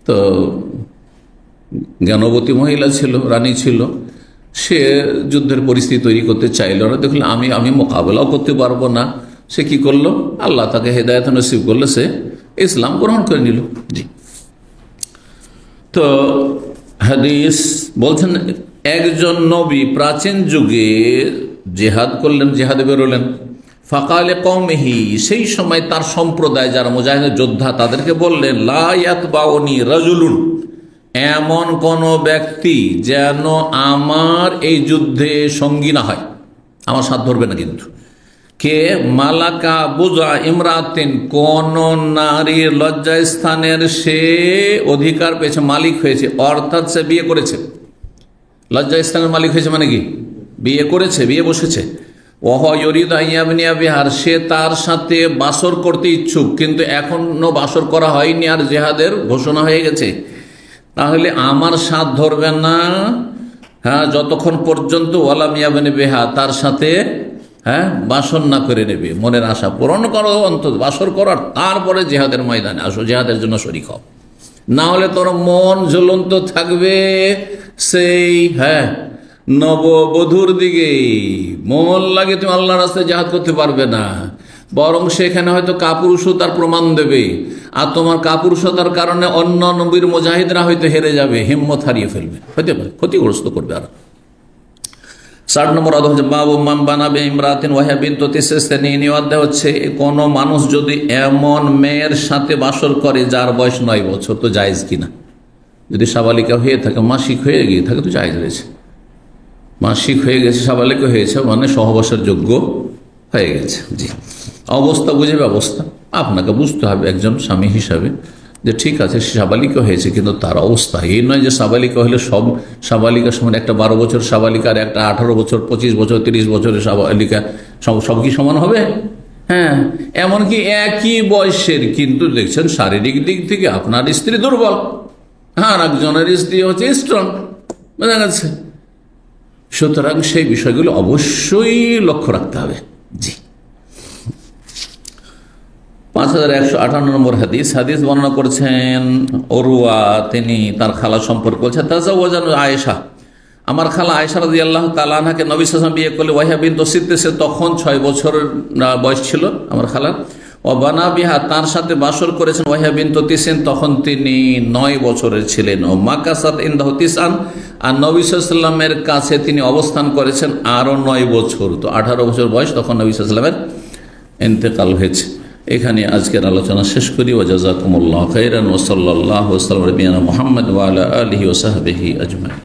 তো জ্ঞানবতী মহিলা ছিল, রানী ছিল, সে যুদ্ধের পরিস্থিতি তৈরি করতে চাইল না। দেখলেন আমি মোকাবেলাও করতে পারবো না, সে কি করলো, আল্লাহ তাকে হেদায়েত নসিব করলে সে ইসলাম গ্রহণ করে নিল। জি, তো হাদিস বলছেন একজন নবী প্রাচীন যুগে জিহাদ করলেন, জিহাদে বেরোলেন। ফাকালে কওমিহি, সেই সময় তার সম্প্রদায় যারা মুজাহিদ যোদ্ধা তাদেরকে বললেন, লা ইয়াতবাউনি রাজুলুন, এমন কোন ব্যক্তি যেন আমার এই যুদ্ধে সঙ্গী না হয়, আমার সাথ ধরবে না। কিন্তু কে মালাকা বুজা ইমরাতিন, কোন নারীর লজ্জাস্থানের সে অধিকার পেয়েছে, মালিক হয়েছে, অর্থাৎ সে বিয়ে করেছে। লজ্জাস্থানের মালিক হয়েছে মানে কি, বিয়ে করেছে, বিয়ে বসেছে। ওহ ইউরিদু আইয়াবনিয়া বিহার, সে তার সাথে বাসর করতে ইচ্ছুক কিন্তু এখনো বাসর করা হয়নি আর জিহাদের ঘোষণা হয়ে গেছে, তাহলে আমার সাথ ধরবে না। হ্যাঁ, যতক্ষণ পর্যন্ত ওয়ালাম ইয়াবনি বিহা, তার সাথে বাসর না করে নেবে, মনের আশা পূরণ করো, অন্তত বাসর করো, তারপরে জিহাদের ময়দানে আসো, জিহাদের জন্য শরীক হও। না হলে তোর মন ঝুলন্ত থাকবে সেই নববধূর দিকে, মন লাগে তুমি আল্লাহর রাস্তায় জিহাদ করতে পারবে না, বরং সেখানে হয়তো কাপুরুষতার প্রমাণ দেবে, আর তোমার কাপুরুষতার কারণে অন্য নবীর মুজাহিদরা হয়তো হেরে যাবে, হিম্মত হারিয়ে ফেলবে, হইতে পারে ক্ষতিগ্রস্ত করবে। আর 60 নম্বর অধ্যায় বাবু মান বানাবে ইমরাতিন ওয়াহিয়া বিনতু তিসসিনি, অধ্যায় হচ্ছে কোন মানুষ যদি এমন মেয়ের সাথে বাসর করে যার বয়স 9 বছর, তো জায়েজ কিনা। যদি সাবালিকা হয়ে থাকে, মাসিক হয়ে গিয়ে থাকে, তো জায়েজ রয়েছে। মাসিক হয়ে গেছে, সাবালিকা হয়েছে মানে সহবাসের যোগ্য হয়ে গেছে। জি, অবস্থা বুঝে ব্যবস্থা আপনাকে বুঝতে হবে একজন স্বামী হিসাবে, যে ঠিক আছে সে সাবালিকা হয়েছে কিন্তু তার অবস্থা এই নয় যে সাবালিকা হলে সব সাবালিকার সমান, একটা 12 বছর সাবালিকার একটা 18 বছর 25 বছর 30 বছরের সাবালিকা সব কি সমান হবে? হ্যাঁ, এমনকি একই বয়সের কিন্তু দেখছেন শারীরিক দিক থেকে আপনার স্ত্রী দুর্বল, আর একজনের স্ত্রী হচ্ছে স্ট্রং, বোঝা গেছে। সুতরাং সেই বিষয়গুলো অবশ্যই লক্ষ্য রাখতে হবে। জি, 5158 নম্বর হাদিস বর্ণনা করেছেন ওরুয়া, তিনি তার খালা সম্পর্কে বলছেন, তাজাওয়াজান আয়েশা, আমার খালা আয়েশা রাদিয়াল্লাহু তাআলা আনহাকে নবী সাল্লাল্লাহু আলাইহি ওয়াসাল্লাম বিয়ে করলে, ওয়াহিয়া বিনতু সিদ্দিক, সে তখন 6 বছরের বয়স ছিল আমার খালার। ও বানা বিহা, তার সাথে বাসর করেছেন, ওয়াহিয়া বিনতু তিসিন, তখন তিনি 9 বছরের ছিলেন। ও মাকাসাত ইনদাহু তিসআন, আর নবী সাল্লাল্লাহু আলাইহি ওয়াসাল্লামের কাছে তিনি অবস্থান করেছেন আরো 9 বছর, তো 18 বছর বয়স, তখন নবী সাল্লাল্লাহু আলাইহি ওয়াসাল্লামের ইন্তেকাল হয়েছে। এখানে আজকের আলোচনা শেষ করি। ওয়া জাযাকুমুল্লাহু খাইরান ওয়া সাল্লাল্লাহু ওয়া সাল্লাম আলা নবিয়িনা মুহাম্মদ ওয়া আলা আলিহি ওয়া সাহবিহি আজমাইন।